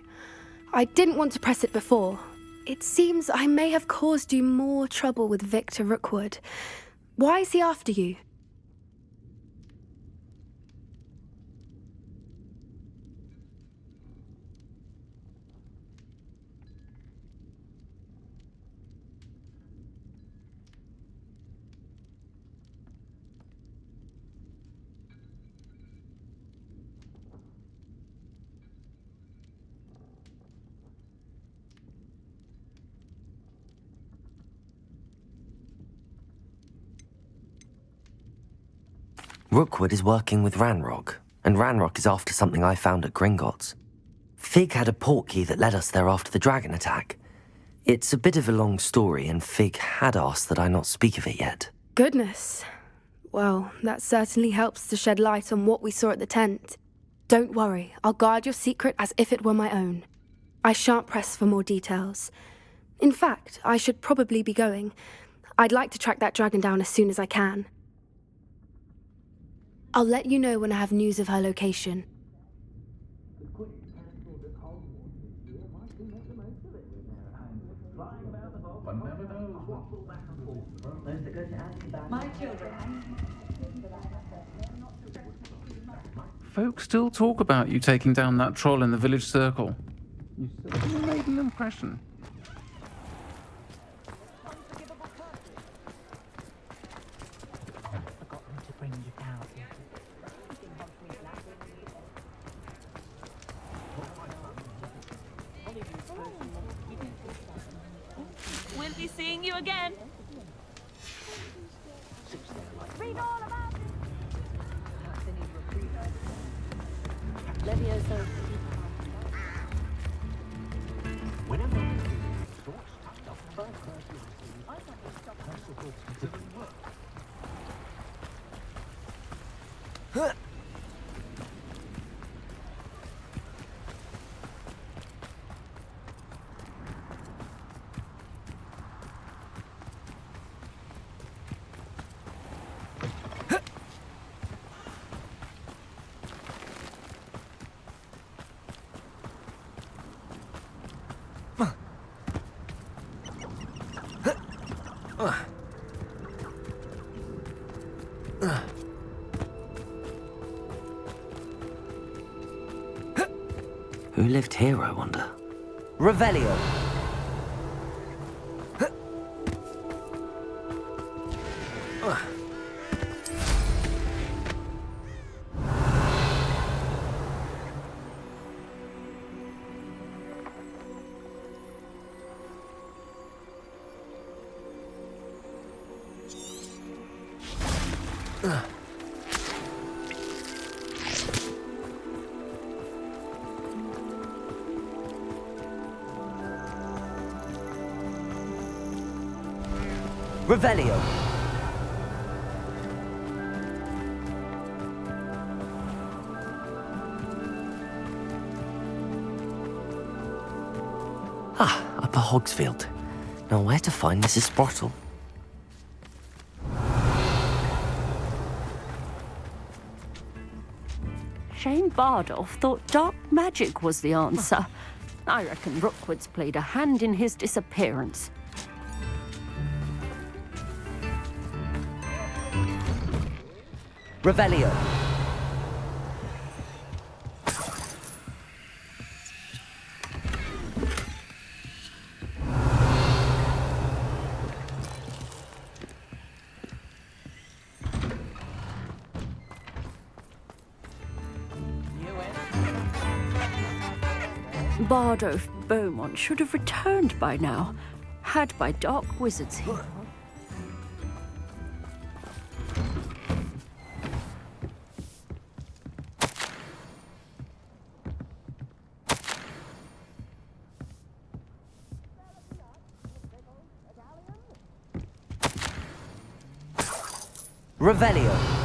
I didn't want to press it before. It seems I may have caused you more trouble with Victor Rookwood. Why is he after you? Rookwood is working with Ranrock, and Ranrock is after something I found at Gringotts. Fig had a portkey that led us there after the dragon attack. It's a bit of a long story, and Fig had asked that I not speak of it yet. Goodness. Well, that certainly helps to shed light on what we saw at the tent. Don't worry, I'll guard your secret as if it were my own. I shan't press for more details. In fact, I should probably be going. I'd like to track that dragon down as soon as I can. I'll let you know when I have news of her location. My children. Folks still talk about you taking down that troll in the village circle. You certainly made an impression. We'll be seeing you again. Read all about it. Levioso. Who lived here, I wonder? Revelio! Revelio! Ah, Upper Hogsfield. Now where to find Mrs. Sprottle? Shane Bardolph thought dark magic was the answer. I reckon Rookwood's played a hand in his disappearance. Revelio! Bardolph Beaumont should have returned by now, had by dark wizards here. Revelio!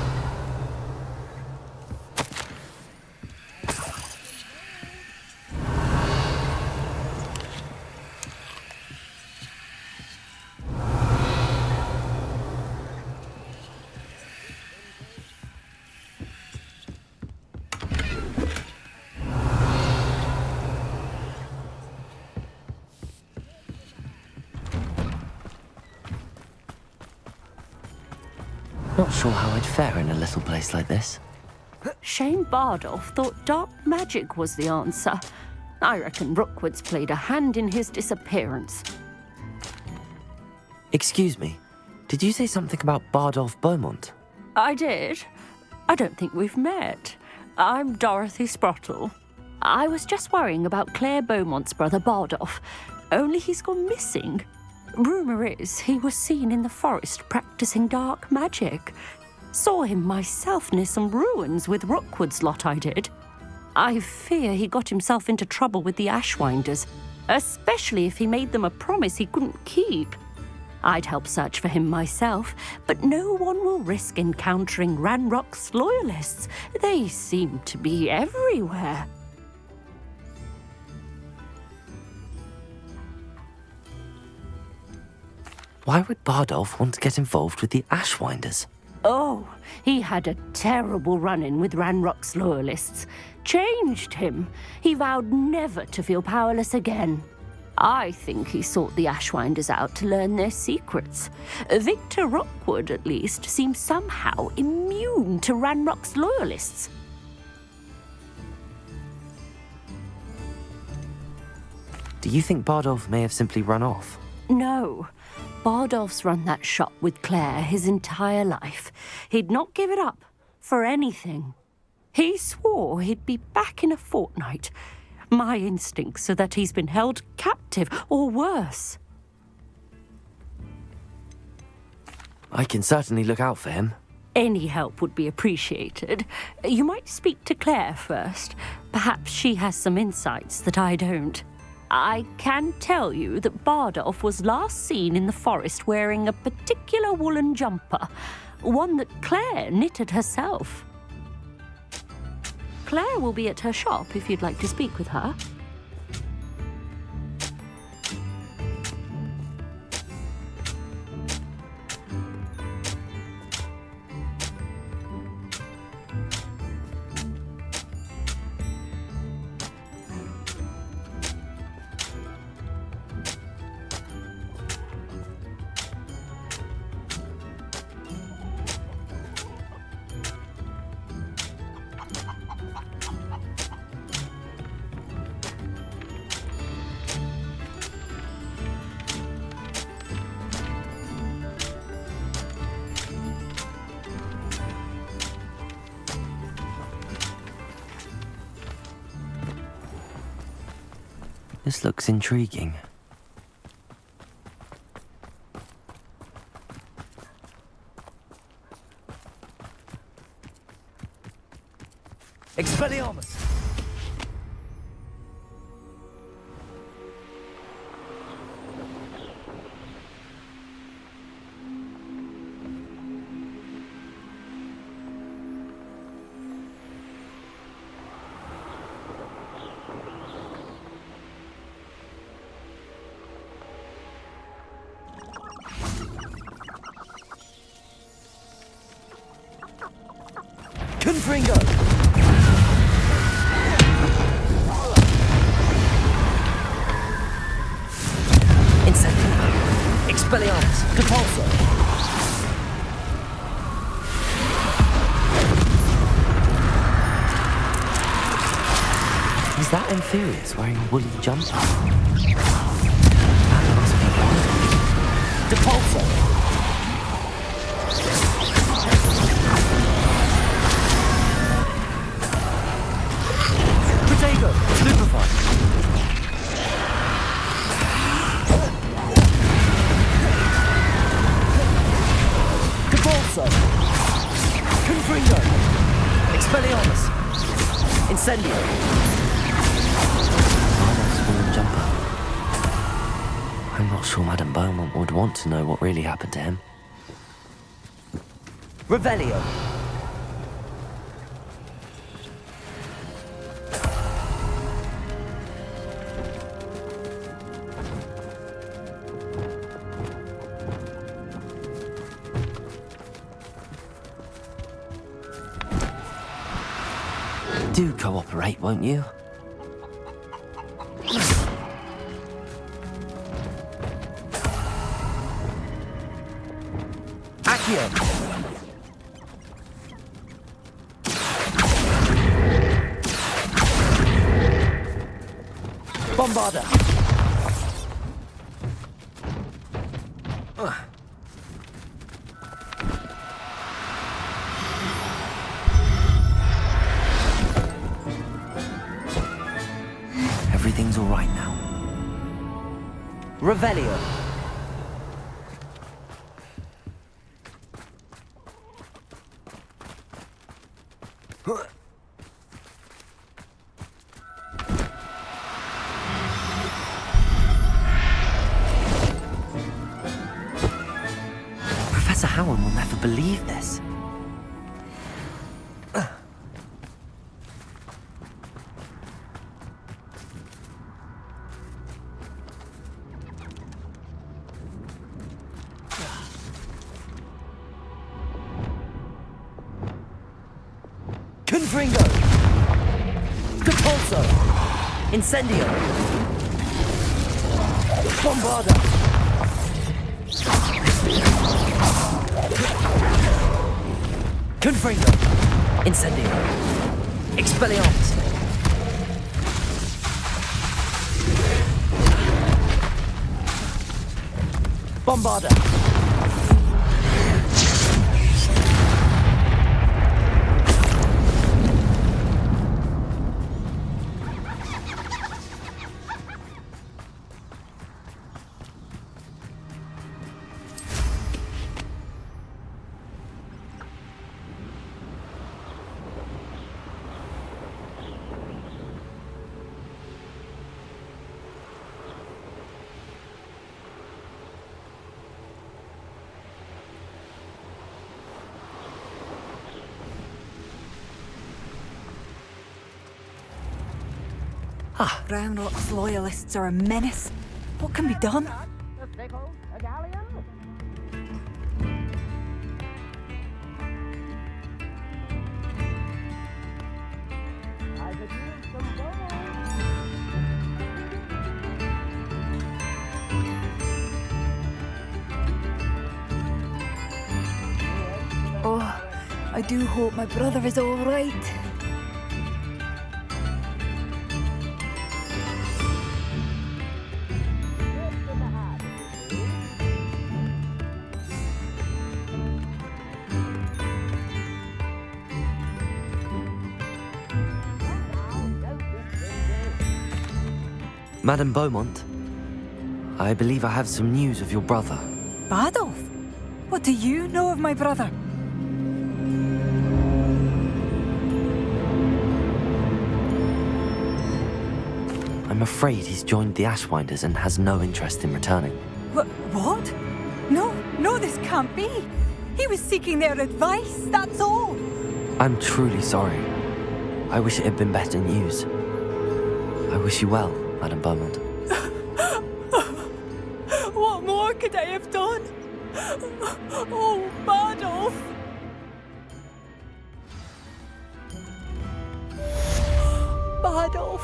Not sure how I'd fare in a little place like this. Shane Bardolph thought dark magic was the answer. I reckon Rookwood's played a hand in his disappearance. Excuse me, did you say something about Bardolph Beaumont? I did. I don't think we've met. I'm Dorothy Sprottle. I was just worrying about Claire Beaumont's brother Bardolph, only he's gone missing. Rumour is he was seen in the forest practicing dark magic. Saw him myself near some ruins with Rookwood's lot I did. I fear he got himself into trouble with the Ashwinders, especially if he made them a promise he couldn't keep. I'd help search for him myself, but no one will risk encountering Ranrock's loyalists. They seem to be everywhere. Why would Bardolph want to get involved with the Ashwinders? Oh, he had a terrible run-in with Ranrock's loyalists. Changed him. He vowed never to feel powerless again. I think he sought the Ashwinders out to learn their secrets. Victor Rockwood, at least, seems somehow immune to Ranrock's loyalists. Do you think Bardolph may have simply run off? No. Bardolph's run that shop with Claire his entire life. He'd not give it up for anything. He swore he'd be back in a fortnight. My instincts are that he's been held captive, or worse. I can certainly look out for him. Any help would be appreciated. You might speak to Claire first. Perhaps she has some insights that I don't. I can tell you that Bardolph was last seen in the forest wearing a particular woolen jumper, one that Claire knitted herself. Claire will be at her shop if you'd like to speak with her. This looks intriguing. Expelliarmus! Confringo! Incendio! Expelliarmus! Depulso! Is that Inferius wearing a woolly jumper? That must be one. Depulso! Protego! Stupefy! Depulso! Confringo! Expelliarmus! Incendio! Arnold's woolen jumper. I'm not sure Madame Beaumont would want to know what really happened to him. Revelio! Do cooperate, won't you? Accio! Bombarda! Everything's all right now. Revelio! Professor Howard will never believe this. Confringo! Repulso! Incendio! Bombarda! Confringo! Incendio! Expelliarmus! Bombarda! Round Rock's loyalists are a menace. What can be done? Oh, I do hope my brother is all right. Madame Beaumont, I believe I have some news of your brother. Badolf? What do you know of my brother? I'm afraid he's joined the Ashwinders and has no interest in returning. What? No, this can't be. He was seeking their advice, that's all. I'm truly sorry. I wish it had been better news. I wish you well, Madame Beaumont. What more could I have done? Oh, Badolf! Badolf!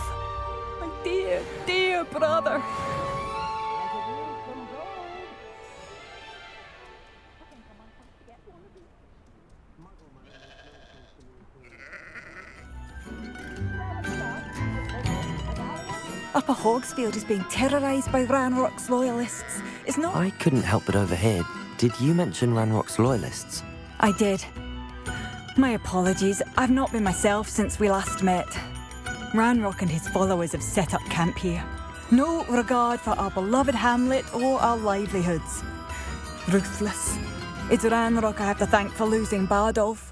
My dear, dear brother! Upper Hogsfield is being terrorised by Ranrock's loyalists. It's not... I couldn't help but overhear. Did you mention Ranrock's loyalists? I did. My apologies. I've not been myself since we last met. Ranrock and his followers have set up camp here. No regard for our beloved hamlet or our livelihoods. Ruthless. It's Ranrock I have to thank for losing Badolf.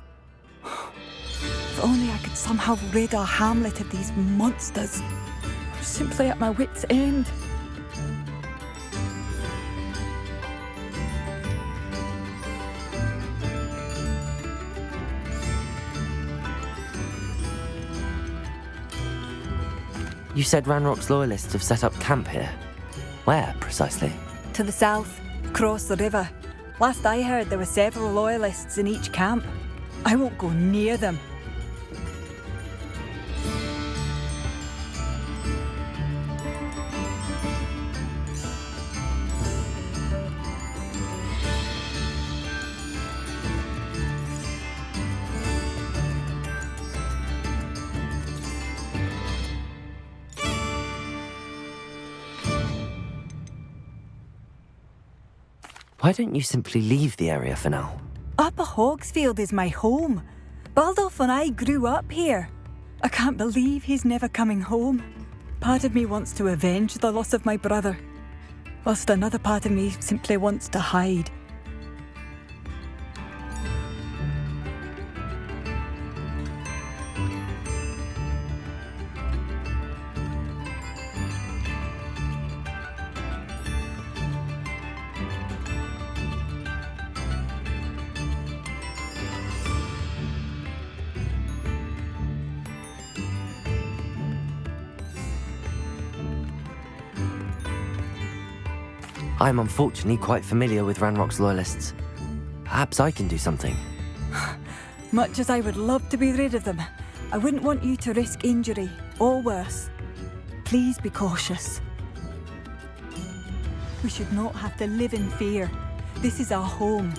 If only I could somehow rid our hamlet of these monsters. I'm simply at my wit's end. You said Ranrock's loyalists have set up camp here. Where, precisely? To the south, across the river. Last I heard, there were several loyalists in each camp. I won't go near them. Why don't you simply leave the area for now? Upper Hogsfield is my home. Baldolf and I grew up here. I can't believe he's never coming home. Part of me wants to avenge the loss of my brother, whilst another part of me simply wants to hide. I'm unfortunately quite familiar with Ranrock's loyalists. Perhaps I can do something. Much as I would love to be rid of them, I wouldn't want you to risk injury, or worse. Please be cautious. We should not have to live in fear. This is our home.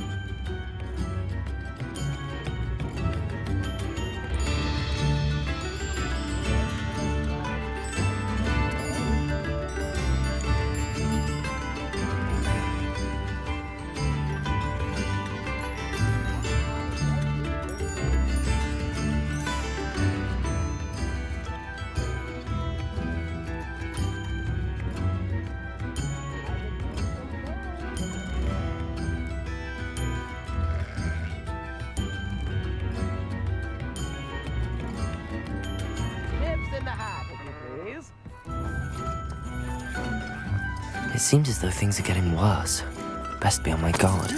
It seems as though things are getting worse. Best be on my guard.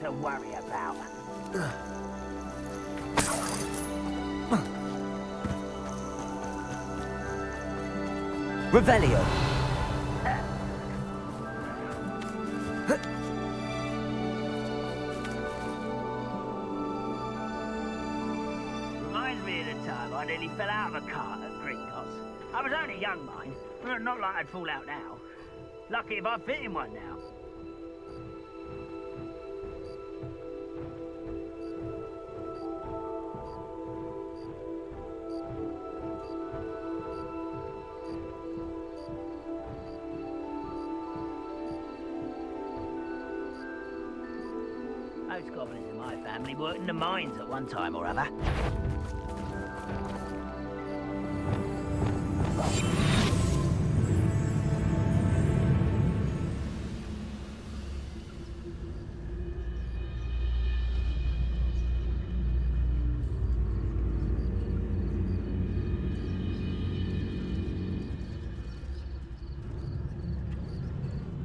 To worry about. Revelio. Reminds me of the time I nearly fell out of a cart at Gringotts. I was only young, mind. Not like I'd fall out now. Lucky if I fit in one now. Those goblins in my family worked in the mines at one time or other.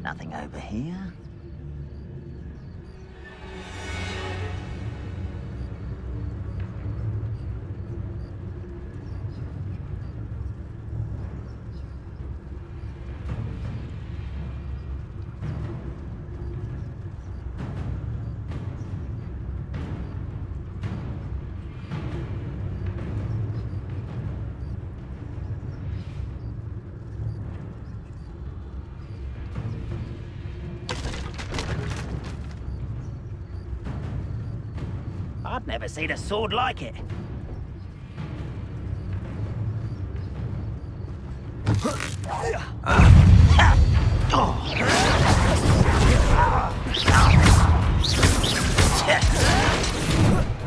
Nothing over here. I've never seen a sword like it.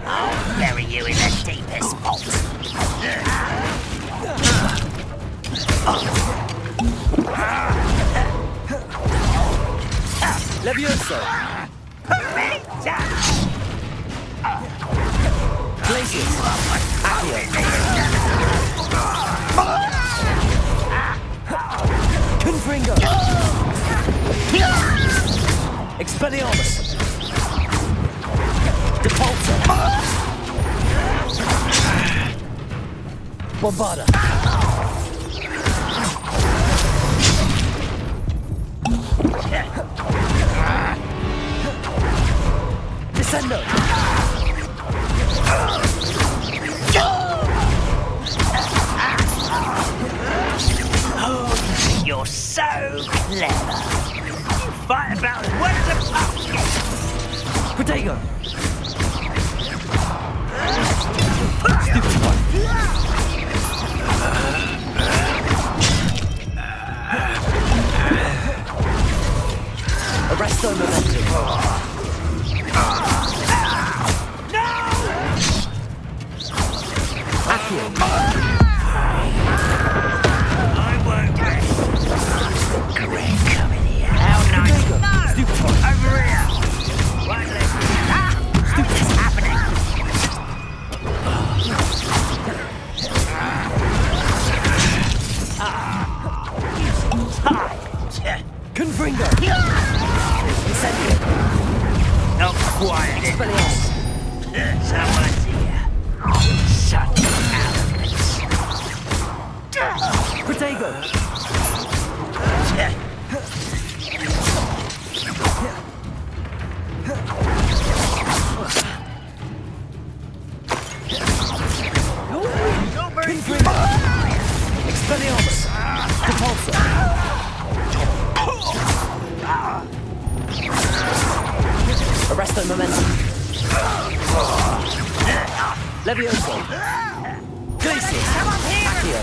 I'll bury you in the deepest vault. Levioso. Glacius. Accio. Confringo. Expelliarmus. Depulso. Bombarda. Descendo. Oh, you're so clever. You fight about as well as a pumpkin. Protego. Stupid one. Arresto momentum. Accio. I won't rest. Greg, come in here. How nice. No! Stupid one. Over here. Right leg. What's happening? quiet. Expelliarmus. Someone's here. Shut Protego. Expelliarmus. Repulsor. Arresto momentum. Levioso. Glacius. Accio.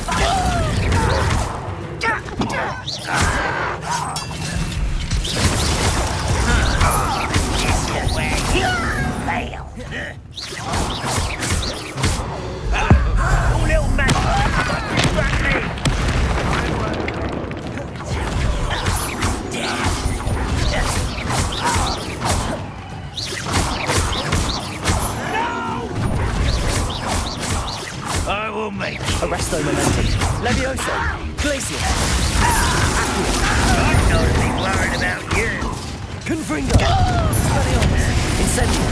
little man. Back me. I will make Arresto momentum. Levioso. Glacius. I'm not be worried about you. Confringo. Expelliarmus. Incendio.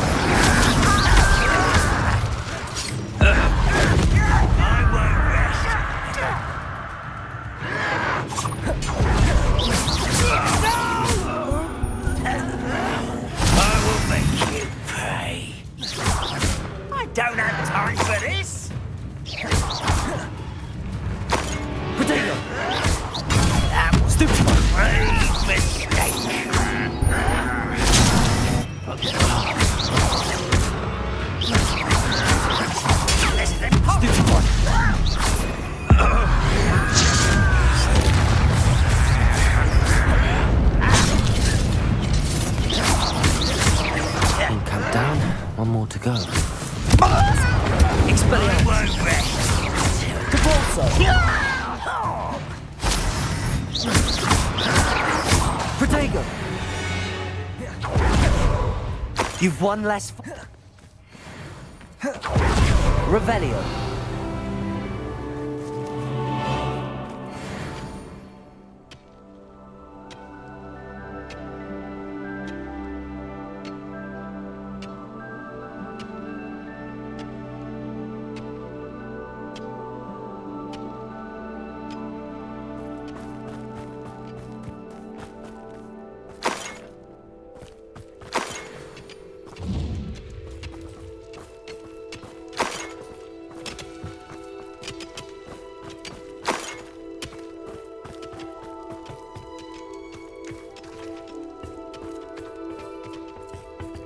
Don't have time for this. Protego. That was Stupid. a grave mistake. Stupid one. Camp down. One more to go. Expelliarmus. Capulso. Protego. You've one less. Revelio.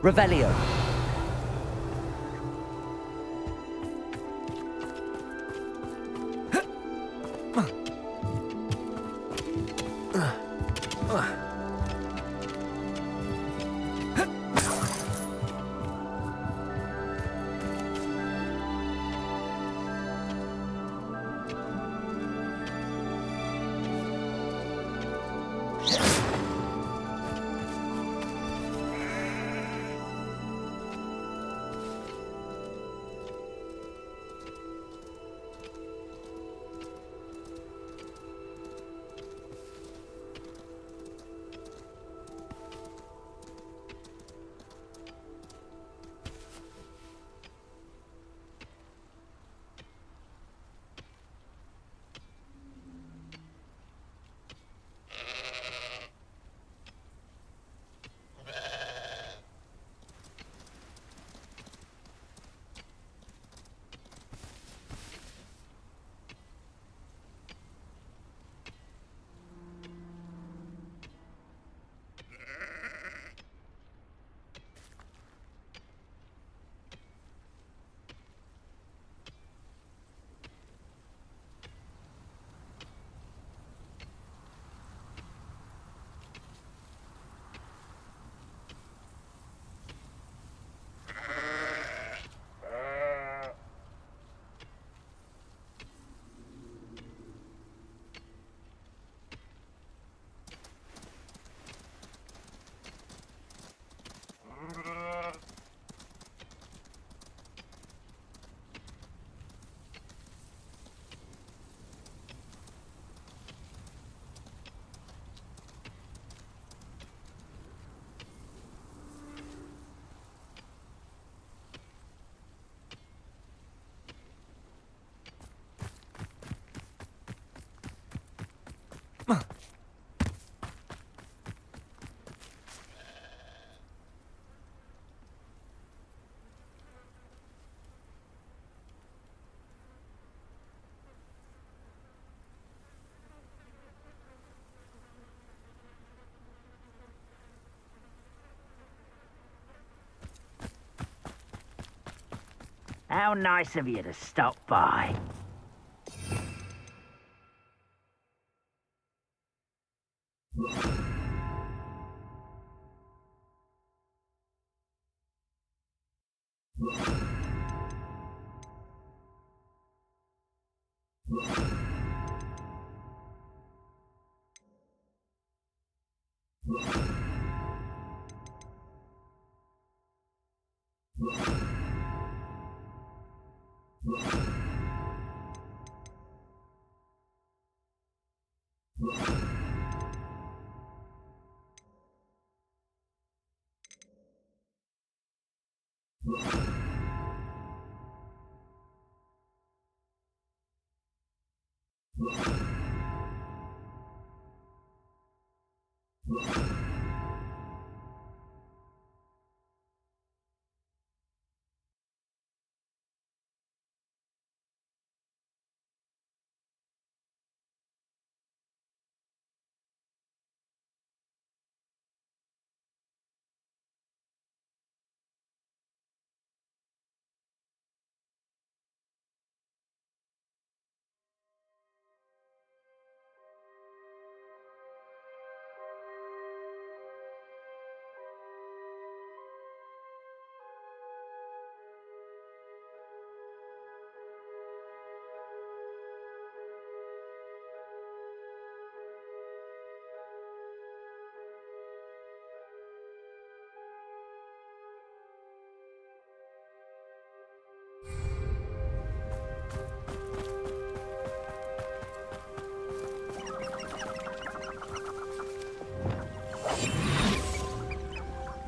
Revelio. How nice of you to stop by.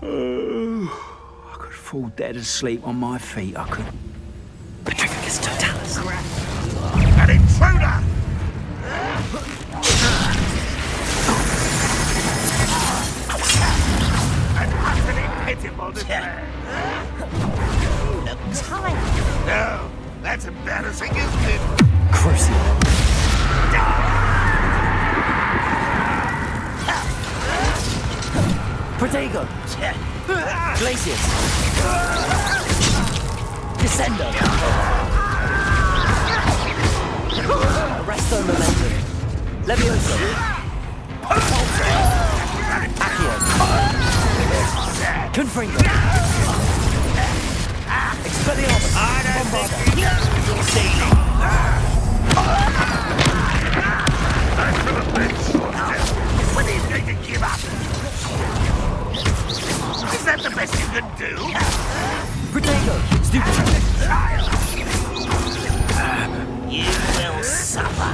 I could fall dead asleep on my feet, I could. Petrificus totalis. An intruder! An utterly pitiful despair. You look tired. No, that's embarrassing, isn't it? Crucible. Protego. Glacius. Descendo. Arresto momentum. Levioso. Accio. Confringo. Expelliarmus. When he's going to give up? Is that the best you can do? Protego. Stupid. You will suffer.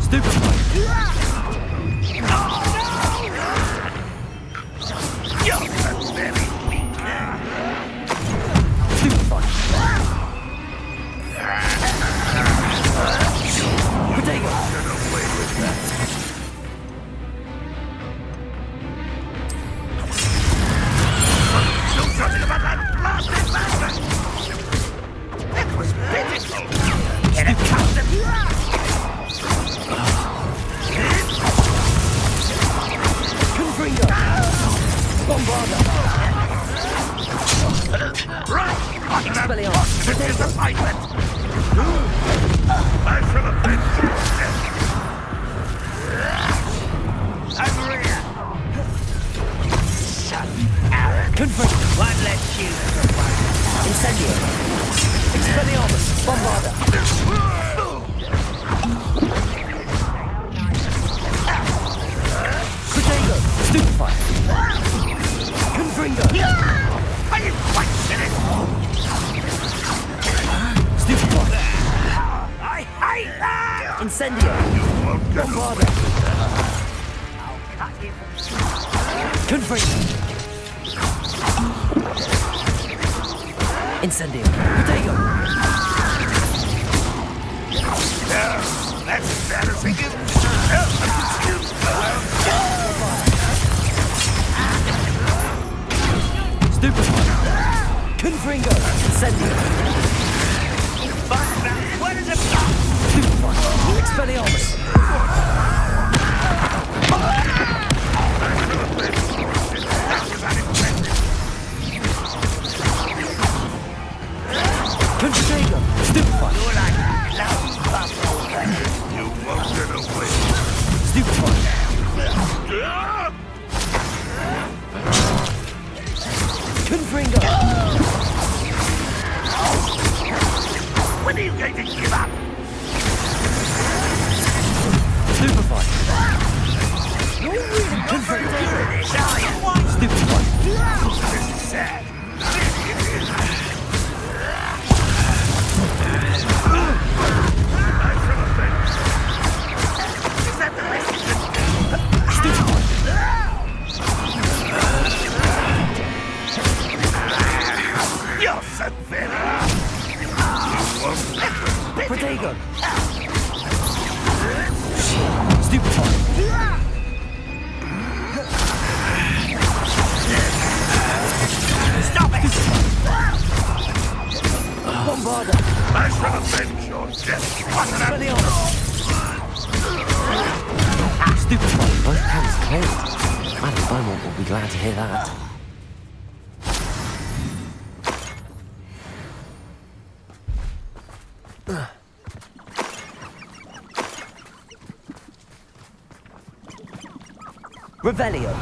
Stupid. You're very weak. Protego. Get away with that. Do something about that blasted bastard! That was pitiful! Get it, Captain! Confringo. Bombarda. Right! Expelliarmus. Disappointment! I shall avenge you! Maria! Confringo. One less shoot. Incendio. Expelliarmus. Bombarda. Protego. Stupefy. Confringo. Are you quite finished? Stupefy. I hate that! Incendio. Bombarda. I'll cut you. Confringo. Incendio. Protego. No, that's embarrassing, isn't it? Stupefy. Confringo. Incendio. What is it? Stupefy. Expelliarmus. Confringo. When are you going to give up? Stupefy. You're really not very good at this, are you? Stupefy. This is sad. Is that the message? You're so very... Protego. Stupefy. Stop it! Bombarda. I shall avenge your death. What an Stupefy. Both camps cleared. Madam Beaumont will be glad to hear that. Revelio.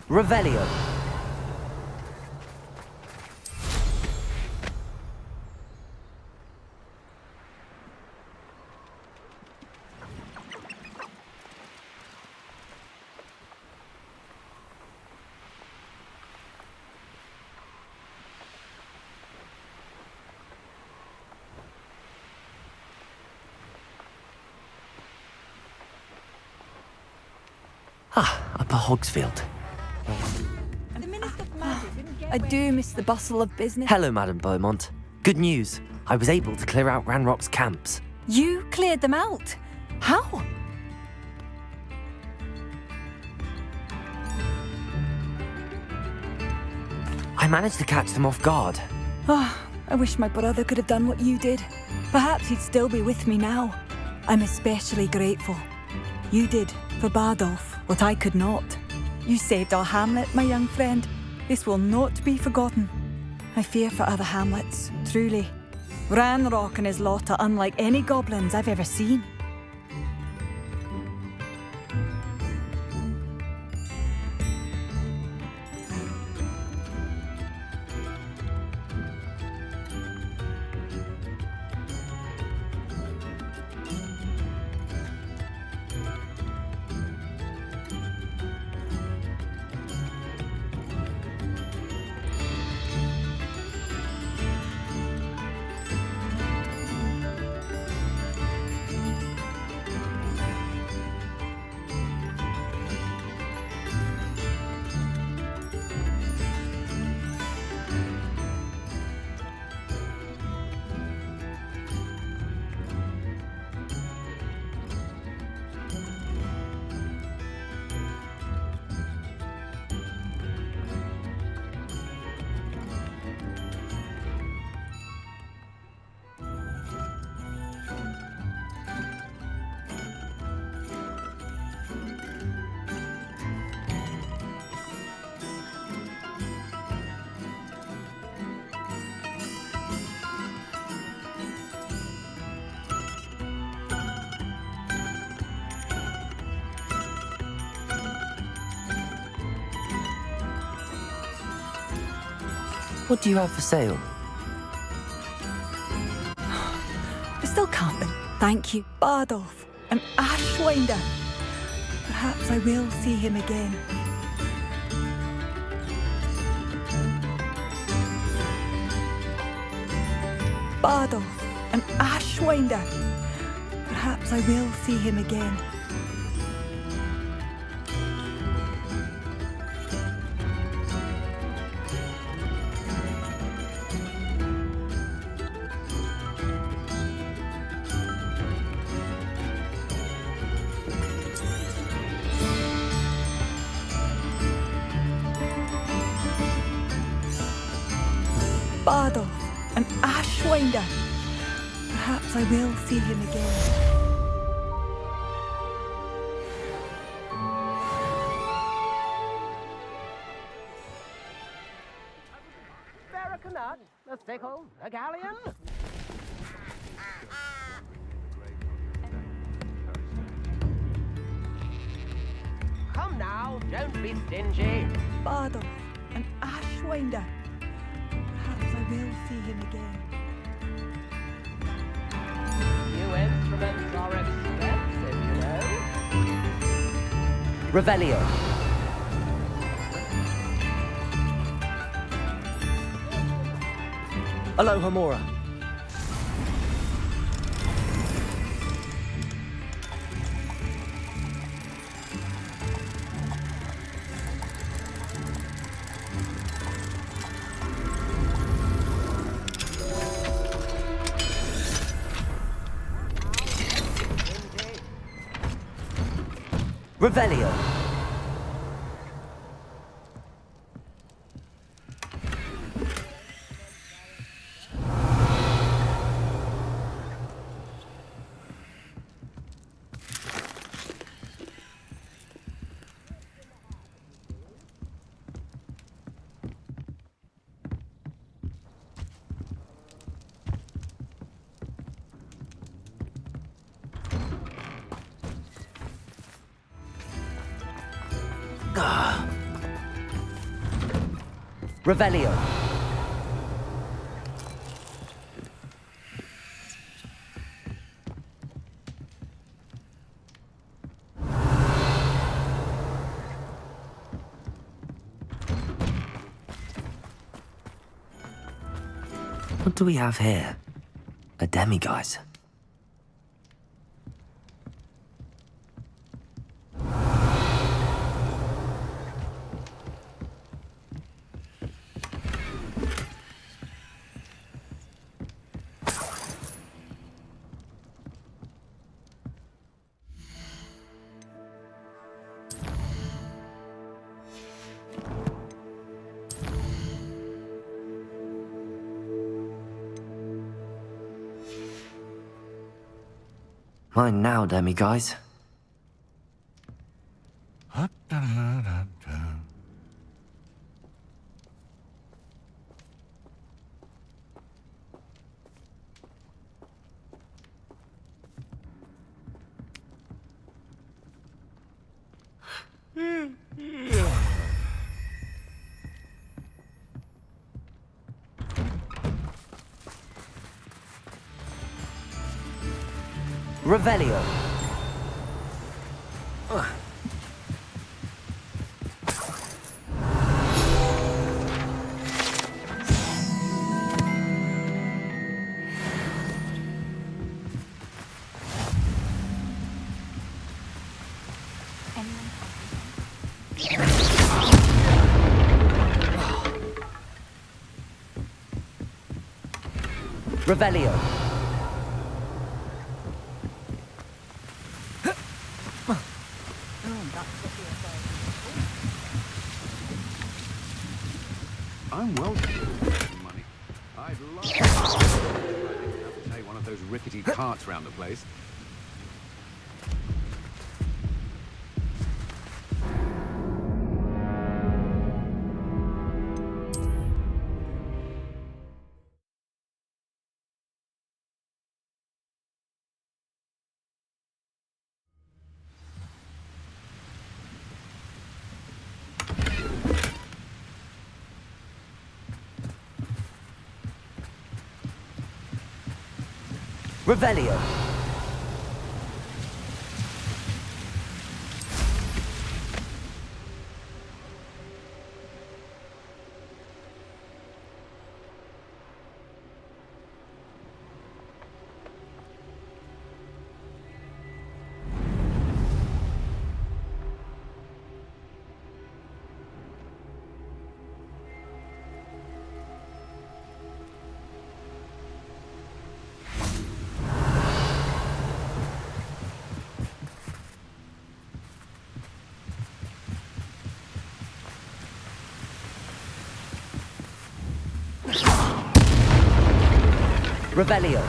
Revelio. Upper Hogsfield. I do miss the bustle of business. Hello, Madam Beaumont. Good news. I was able to clear out Ranrock's camps. You cleared them out? How? I managed to catch them off guard. Oh, I wish my brother could have done what you did. Perhaps he'd still be with me now. I'm especially grateful. You did, for Bardolph, what I could not. You saved our hamlet, my young friend. This will not be forgotten. I fear for other hamlets, truly. Ranrock and his lot are unlike any goblins I've ever seen. What do you have for sale? I still can't then. Thank you, Bardolph, an Ashwinder. Perhaps I will see him again. Bardolph, an Ashwinder. Perhaps I will see him again. Bardolph, an Ashwinder. Perhaps I will see him again. Barracanut, the thickle, the galleon. Come now, don't be stingy. Bardolph, an Ashwinder. Perhaps I will see him again. New instruments are expensive, you know. Revelio. Aloha Mora. Revelio. Revelio. What do we have here? A demiguise. Mine now, demiguise. Revelio. Revelio. I'm well spending money. I'd love to take one of those rickety carts round the place. Revelio. Revelio.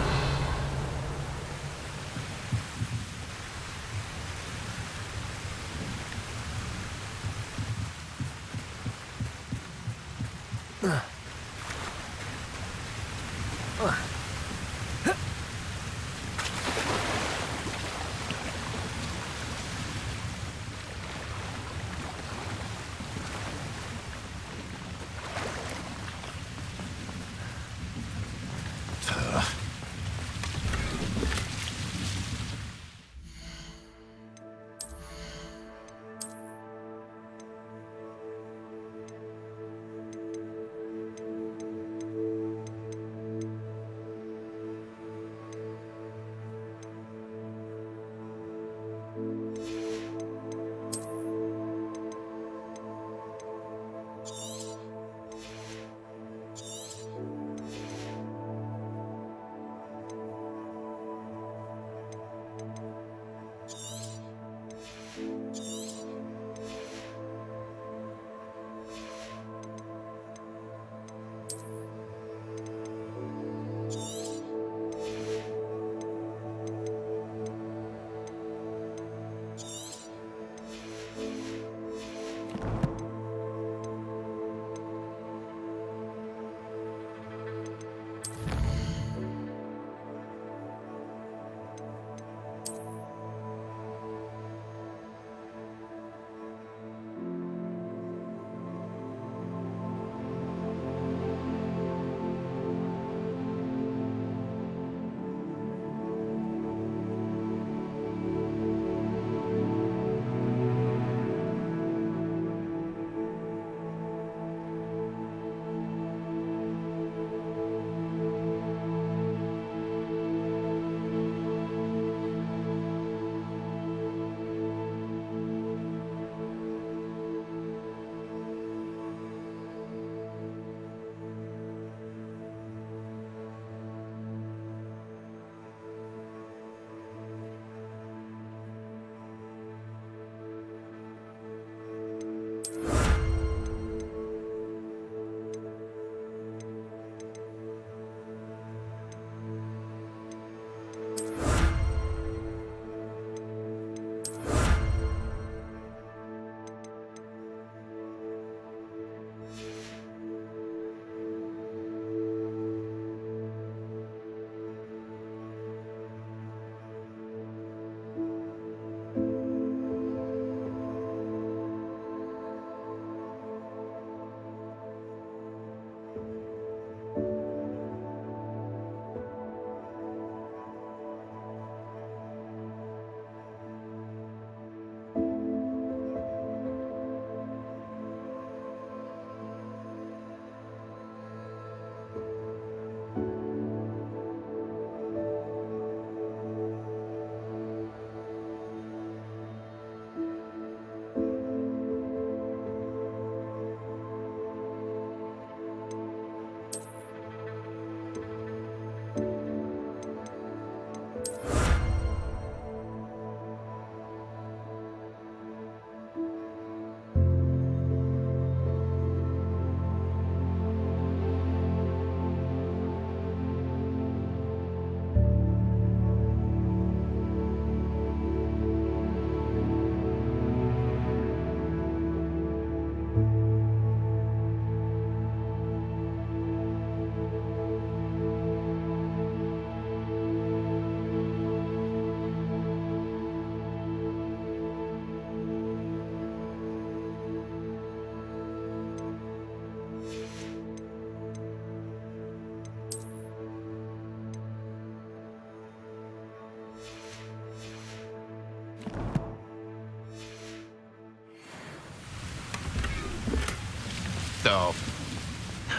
Oh.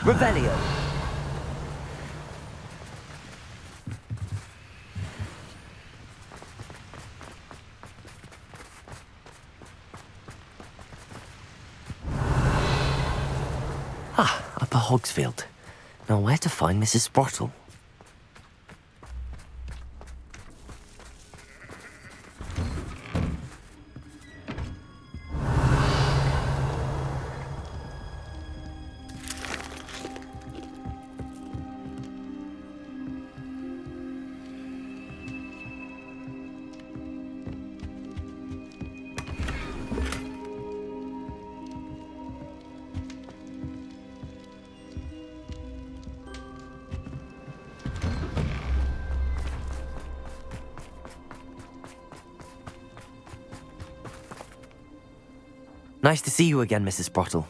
Revelio. Upper Hogsfield. Now where to find Mrs. Sprottle? Nice to see you again, Mrs. Sprottle.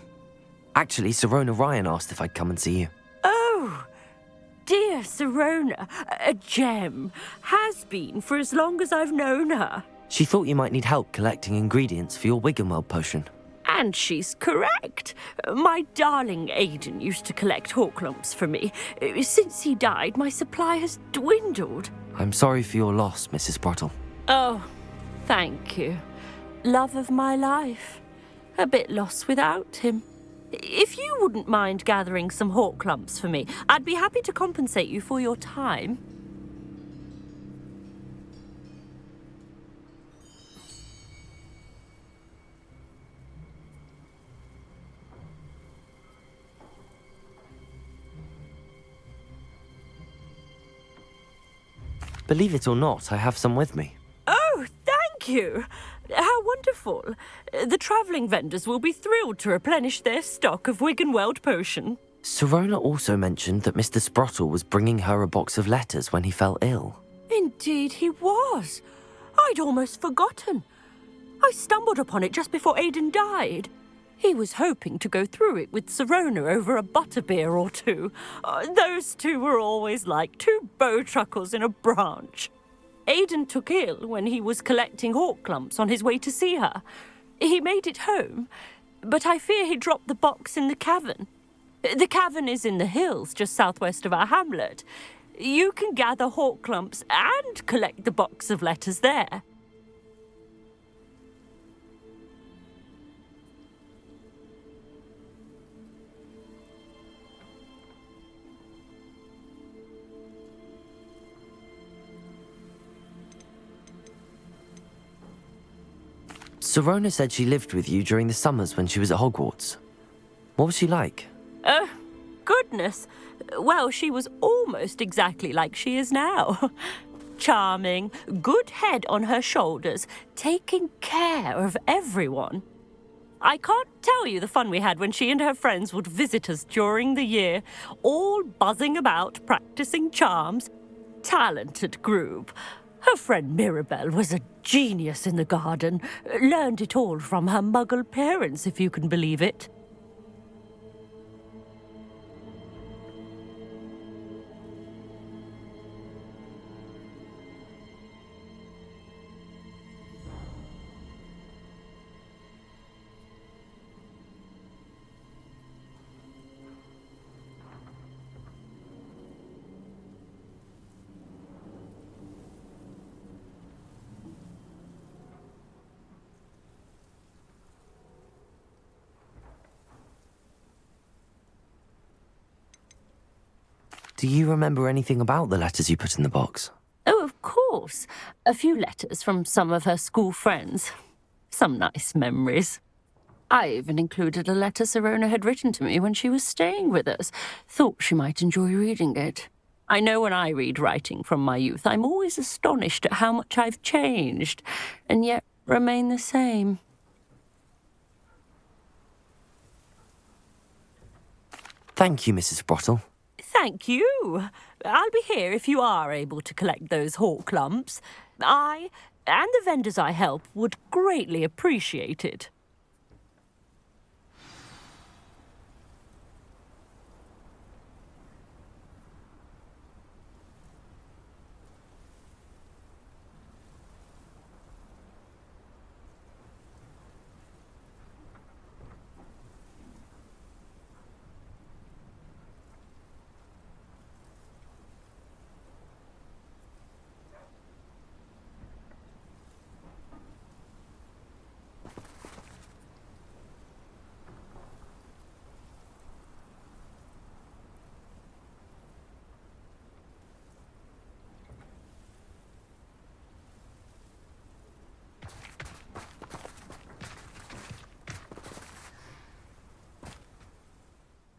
Actually, Sirona Ryan asked if I'd come and see you. Oh, dear Sirona, a gem. Has been for as long as I've known her. She thought you might need help collecting ingredients for your Wiggenweld potion. And she's correct. My darling Aidan used to collect hawk lumps for me. Since he died, my supply has dwindled. I'm sorry for your loss, Mrs. Sprottle. Oh, thank you. Love of my life. A bit lost without him. If you wouldn't mind gathering some hawk lumps for me, I'd be happy to compensate you for your time. Believe it or not, I have some with me. Oh, thank you. How wonderful. The travelling vendors will be thrilled to replenish their stock of Wiggenweld potion. Sirona also mentioned that Mr. Sprottle was bringing her a box of letters when he fell ill. Indeed he was. I'd almost forgotten. I stumbled upon it just before Aidan died. He was hoping to go through it with Sirona over a butterbeer or two. Those two were always like two bowtruckles in a branch. Aidan took ill when he was collecting hawk lumps on his way to see her. He made it home, but I fear he dropped the box in the cavern. The cavern is in the hills just southwest of our hamlet. You can gather hawk lumps and collect the box of letters there. Sirona said she lived with you during the summers when she was at Hogwarts. What was she like? Goodness. Well, she was almost exactly like she is now. Charming, good head on her shoulders, taking care of everyone. I can't tell you the fun we had when she and her friends would visit us during the year, all buzzing about, practicing charms. Talented group. Her friend Mirabelle was a genius in the garden. Learned it all from her muggle parents, if you can believe it. Do you remember anything about the letters you put in the box? Oh, of course. A few letters from some of her school friends. Some nice memories. I even included a letter Sirona had written to me when she was staying with us. Thought she might enjoy reading it. I know when I read writing from my youth, I'm always astonished at how much I've changed, and yet remain the same. Thank you, Mrs. Sprottle. Thank you. I'll be here if you are able to collect those hawk lumps. I, and the vendors I help, would greatly appreciate it.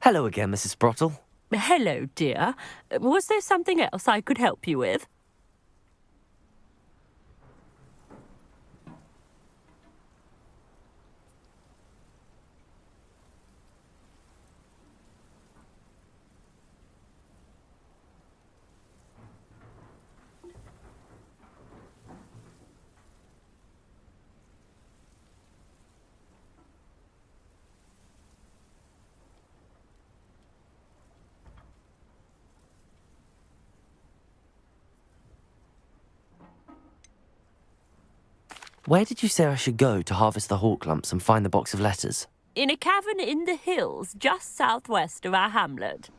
Hello again, Mrs. Sprottle. Hello, dear. Was there something else I could help you with? Where did you say I should go to harvest the hawk lumps and find the box of letters? In a cavern in the hills just southwest of our hamlet.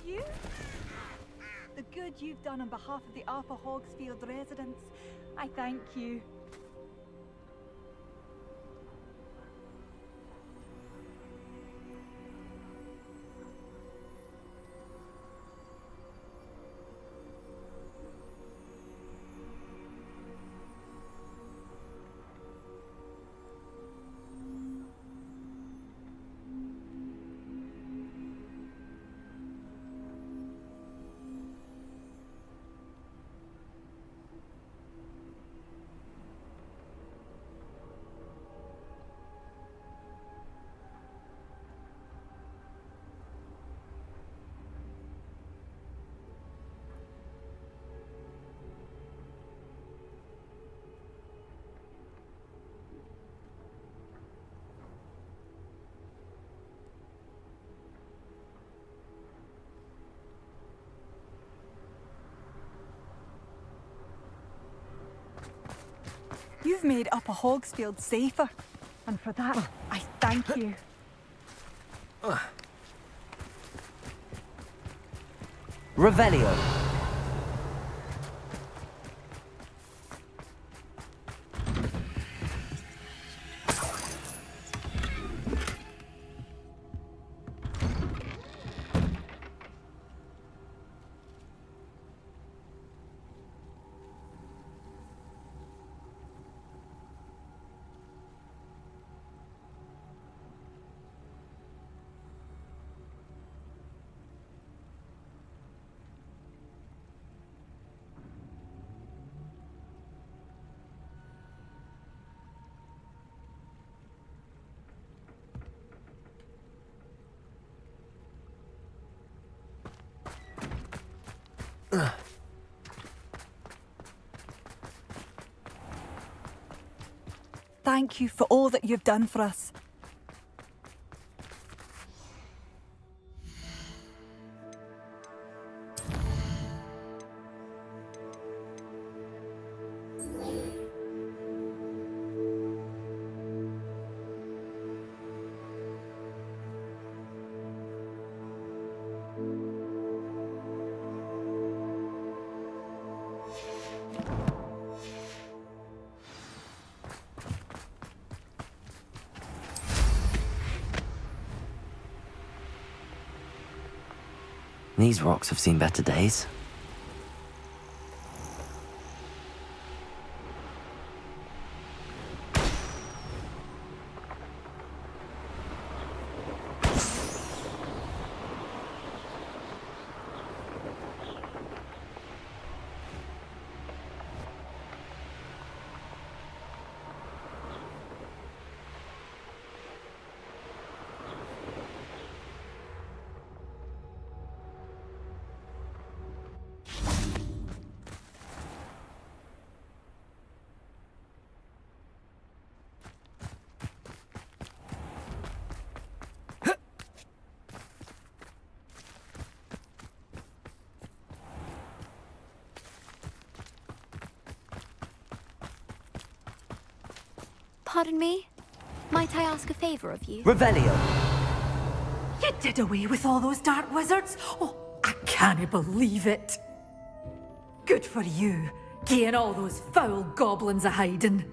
You? The good you've done on behalf of the Upper Hogsfield residents. I thank you. You've made Upper Hogsfield safer, and for that, I thank you. Revelio. Thank you for all that you've done for us. These rocks have seen better days. Pardon me? Might I ask a favor of you? Revelio. You did away with all those dark wizards? Oh, I can't believe it. Good for you, getting all those foul goblins a hiding.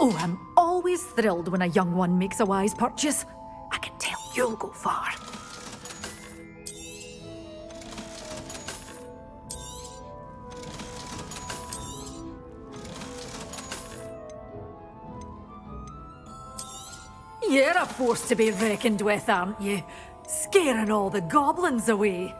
Oh, I'm always thrilled when a young one makes a wise purchase. I can tell you'll go far. You're a force to be reckoned with, aren't you? Scaring all the goblins away.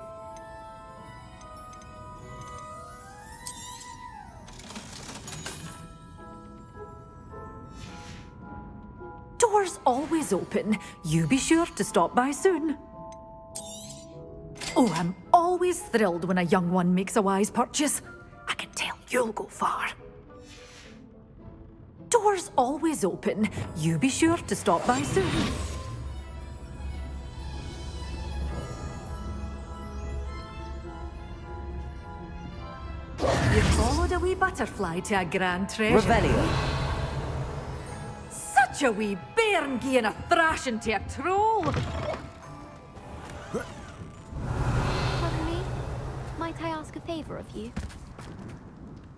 Doors always open. You be sure to stop by soon. Oh, I'm always thrilled when a young one makes a wise purchase. I can tell you'll go far. Doors always open. You be sure to stop by soon. You followed a wee butterfly to a grand treasure. Revelio. Such a wee bairn gieing a thrashing to a troll. Pardon me? Might I ask a favour of you?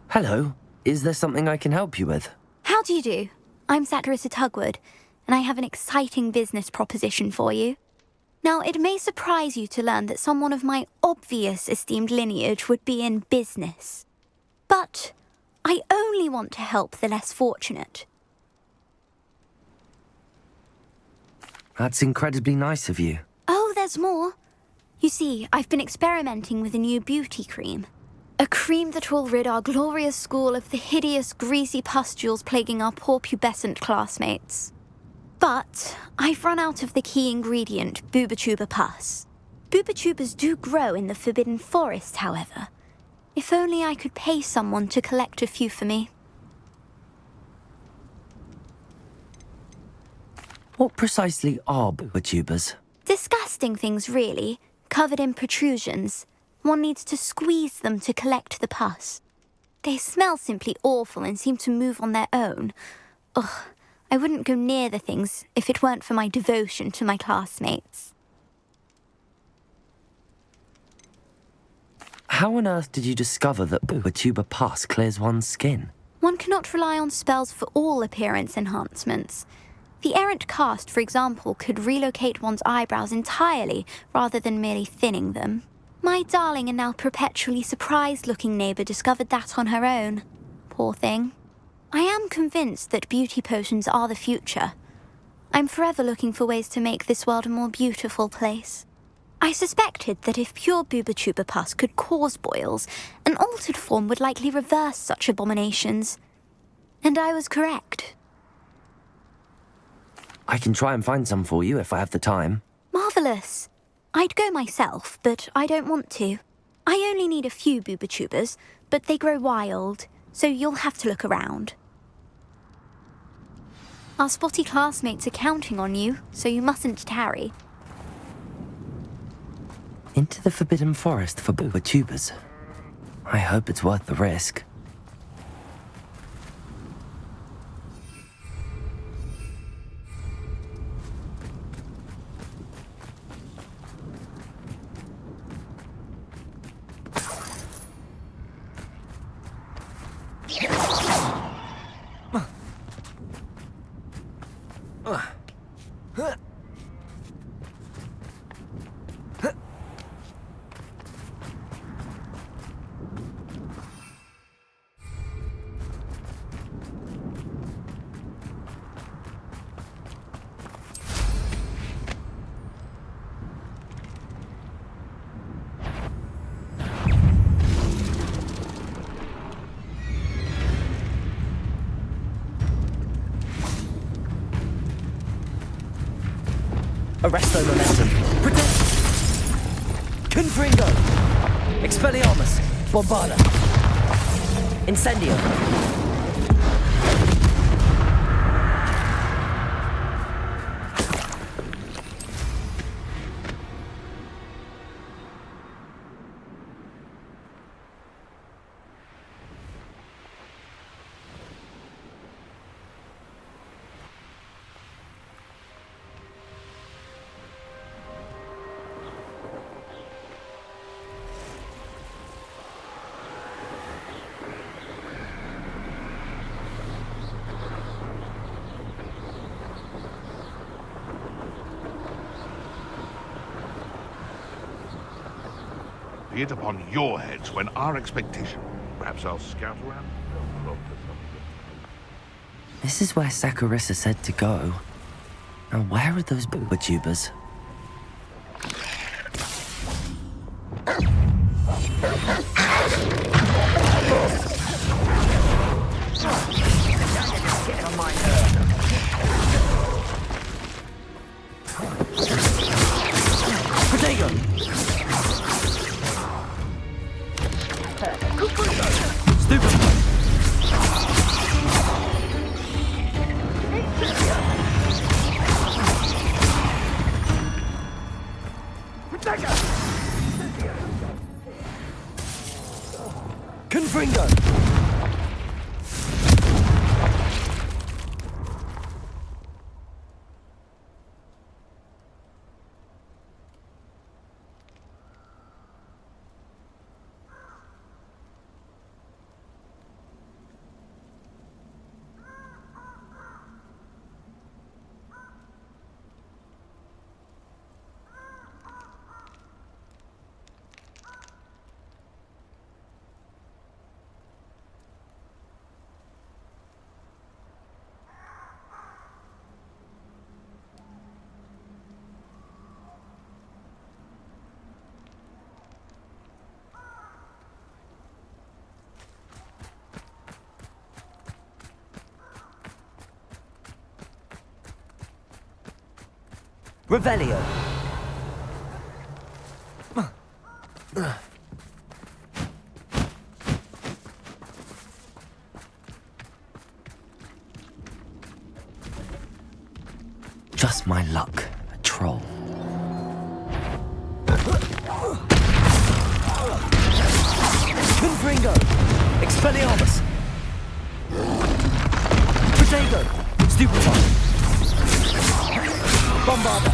Hello. Is there something I can help you with? How do you do? I'm Satirissa Tugwood, and I have an exciting business proposition for you. Now, it may surprise you to learn that someone of my obvious esteemed lineage would be in business. But I only want to help the less fortunate. That's incredibly nice of you. Oh, there's more. You see, I've been experimenting with a new beauty cream. A cream that will rid our glorious school of the hideous, greasy pustules plaguing our poor pubescent classmates. But I've run out of the key ingredient, Booba-Tuba pus. Booba-Tubas do grow in the Forbidden Forest, however. If only I could pay someone to collect a few for me. What precisely are Booba-Tubas? Disgusting things, really, covered in protrusions. One needs to squeeze them to collect the pus. They smell simply awful and seem to move on their own. Ugh, I wouldn't go near the things if it weren't for my devotion to my classmates. How on earth did you discover that Booba-Tuba pus clears one's skin? One cannot rely on spells for all appearance enhancements. The errant cast, for example, could relocate one's eyebrows entirely rather than merely thinning them. My darling and now perpetually surprised-looking neighbour discovered that on her own. Poor thing. I am convinced that beauty potions are the future. I'm forever looking for ways to make this world a more beautiful place. I suspected that if pure Booba-Tuba pus could cause boils, an altered form would likely reverse such abominations. And I was correct. I can try and find some for you if I have the time. Marvellous. I'd go myself, but I don't want to. I only need a few Booba-Tubas, but they grow wild, so you'll have to look around. Our spotty classmates are counting on you, so you mustn't tarry. Into the Forbidden Forest for Booba-Tubas. I hope it's worth the risk. Arresto momentum. Protect. Confringo. Expelliarmus. Bombarda. Incendio. be it upon your heads when our expectation. Perhaps I'll scout around. This is where Saccharissa said to go. Now where are those booba tubers? Potato! Stupid! Confringo! Revelio. Just my luck, a troll. Confringo! Expelliarmus! Protego! Stupefy! Bombarda!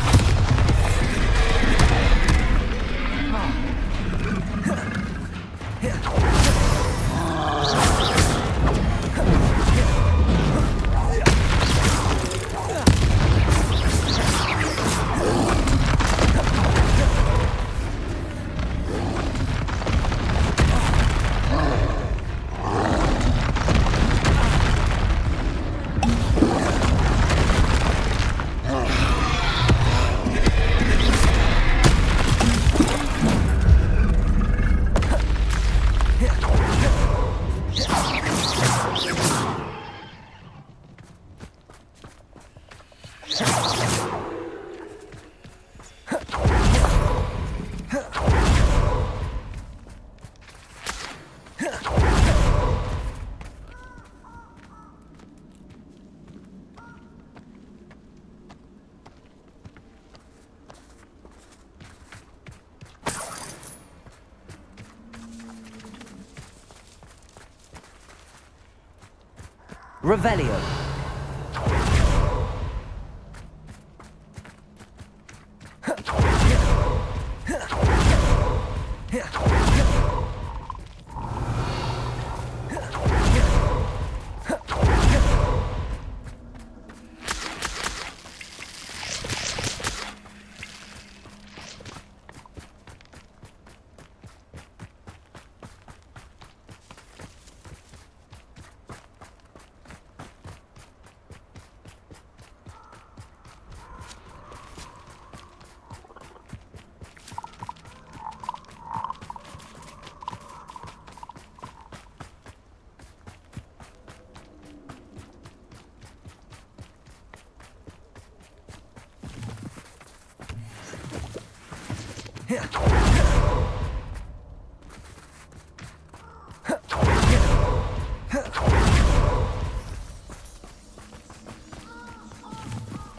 Revelio.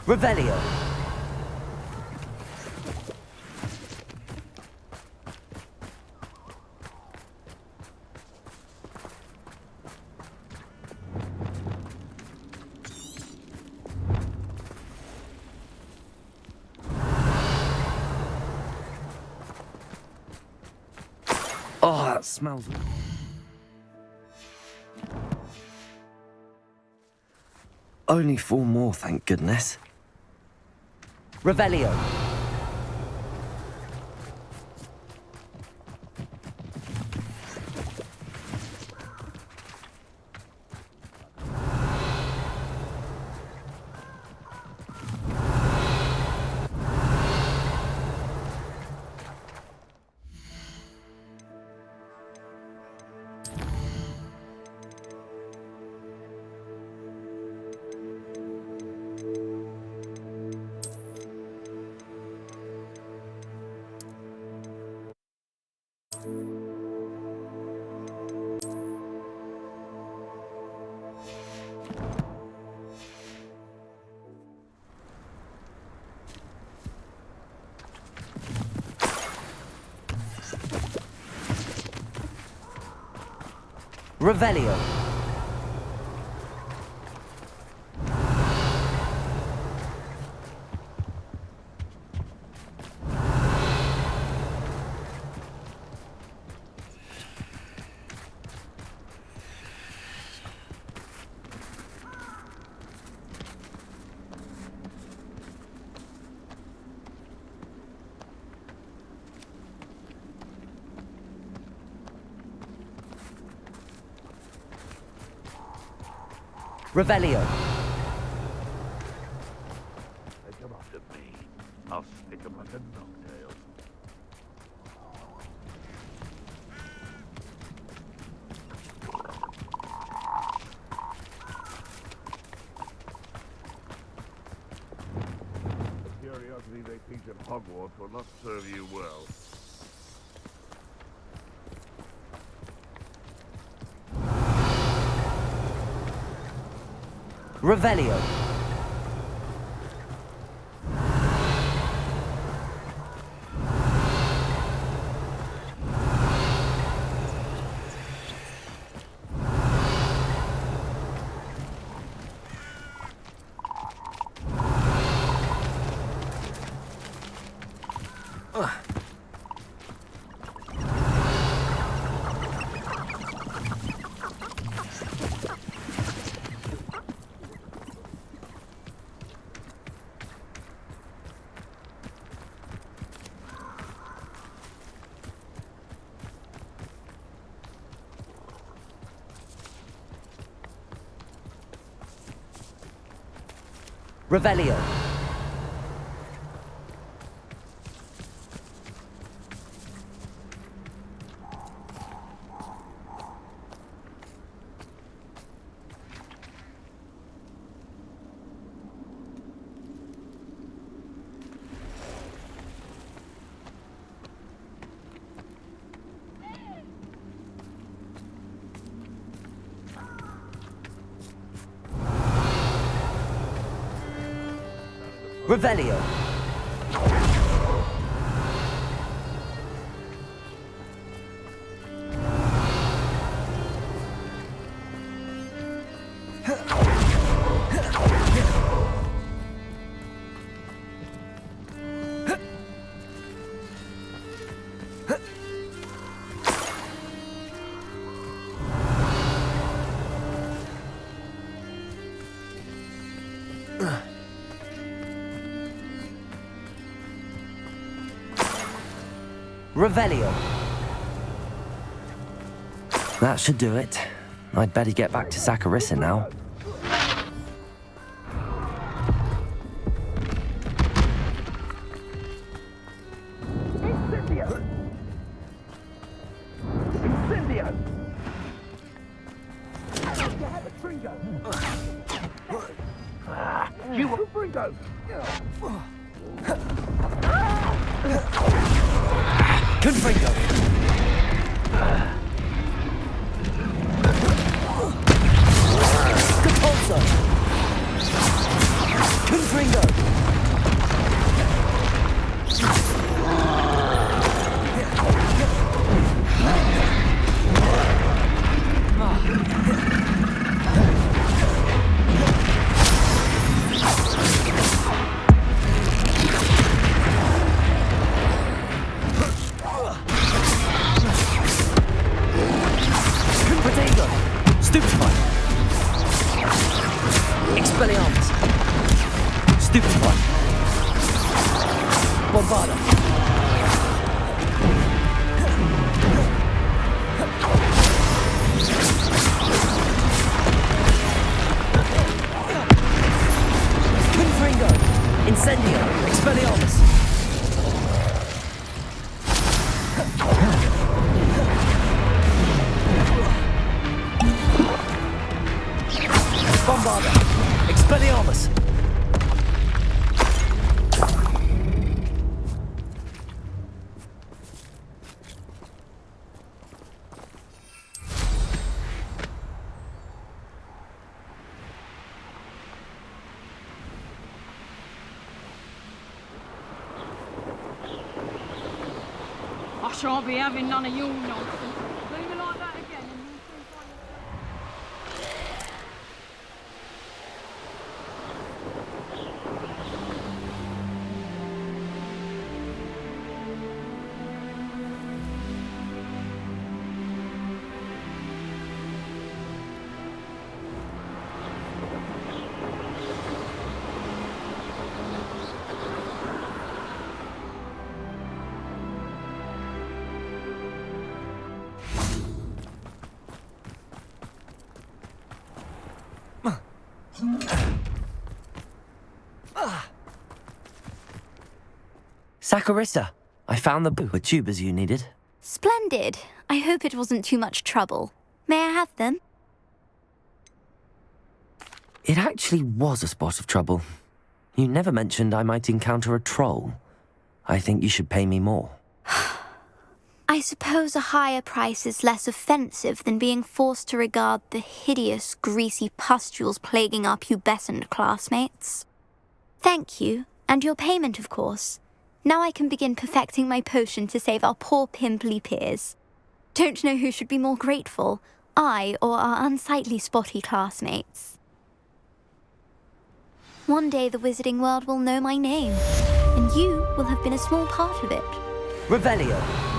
Revelio. Oh, that smells. Only 4 more, thank goodness. Revelio. Revelio. Revelio. They come after me. I'll stick them like a knocktail. The curiosity they teach at Hogwarts will not serve you well. Revelio. Revelio. Revelio. Revelio. That should do it. I'd better get back to Saccharissa now. Incendio! Incendio! You have a Tringo! You want a Tringo! Confringo! Capulso! Confringo! Stupefy! Expelliarmus! Stupefy! Bombarda! Confringo! Incendio! Expelliarmus! Bombarda! Expelliarmus! I shan't be having none of your nonsense. Leave it like that again and you'll soon find yourself... Saccharissa, I found the tubers you needed. Splendid. I hope it wasn't too much trouble. May I have them? It actually was a spot of trouble. You never mentioned I might encounter a troll. I think you should pay me more. I suppose a higher price is less offensive than being forced to regard the hideous, greasy pustules plaguing our pubescent classmates. Thank you, and your payment, of course. Now I can begin perfecting my potion to save our poor pimply peers. Don't know who should be more grateful, I or our unsightly spotty classmates. One day the wizarding world will know my name, and you will have been a small part of it. Revelio.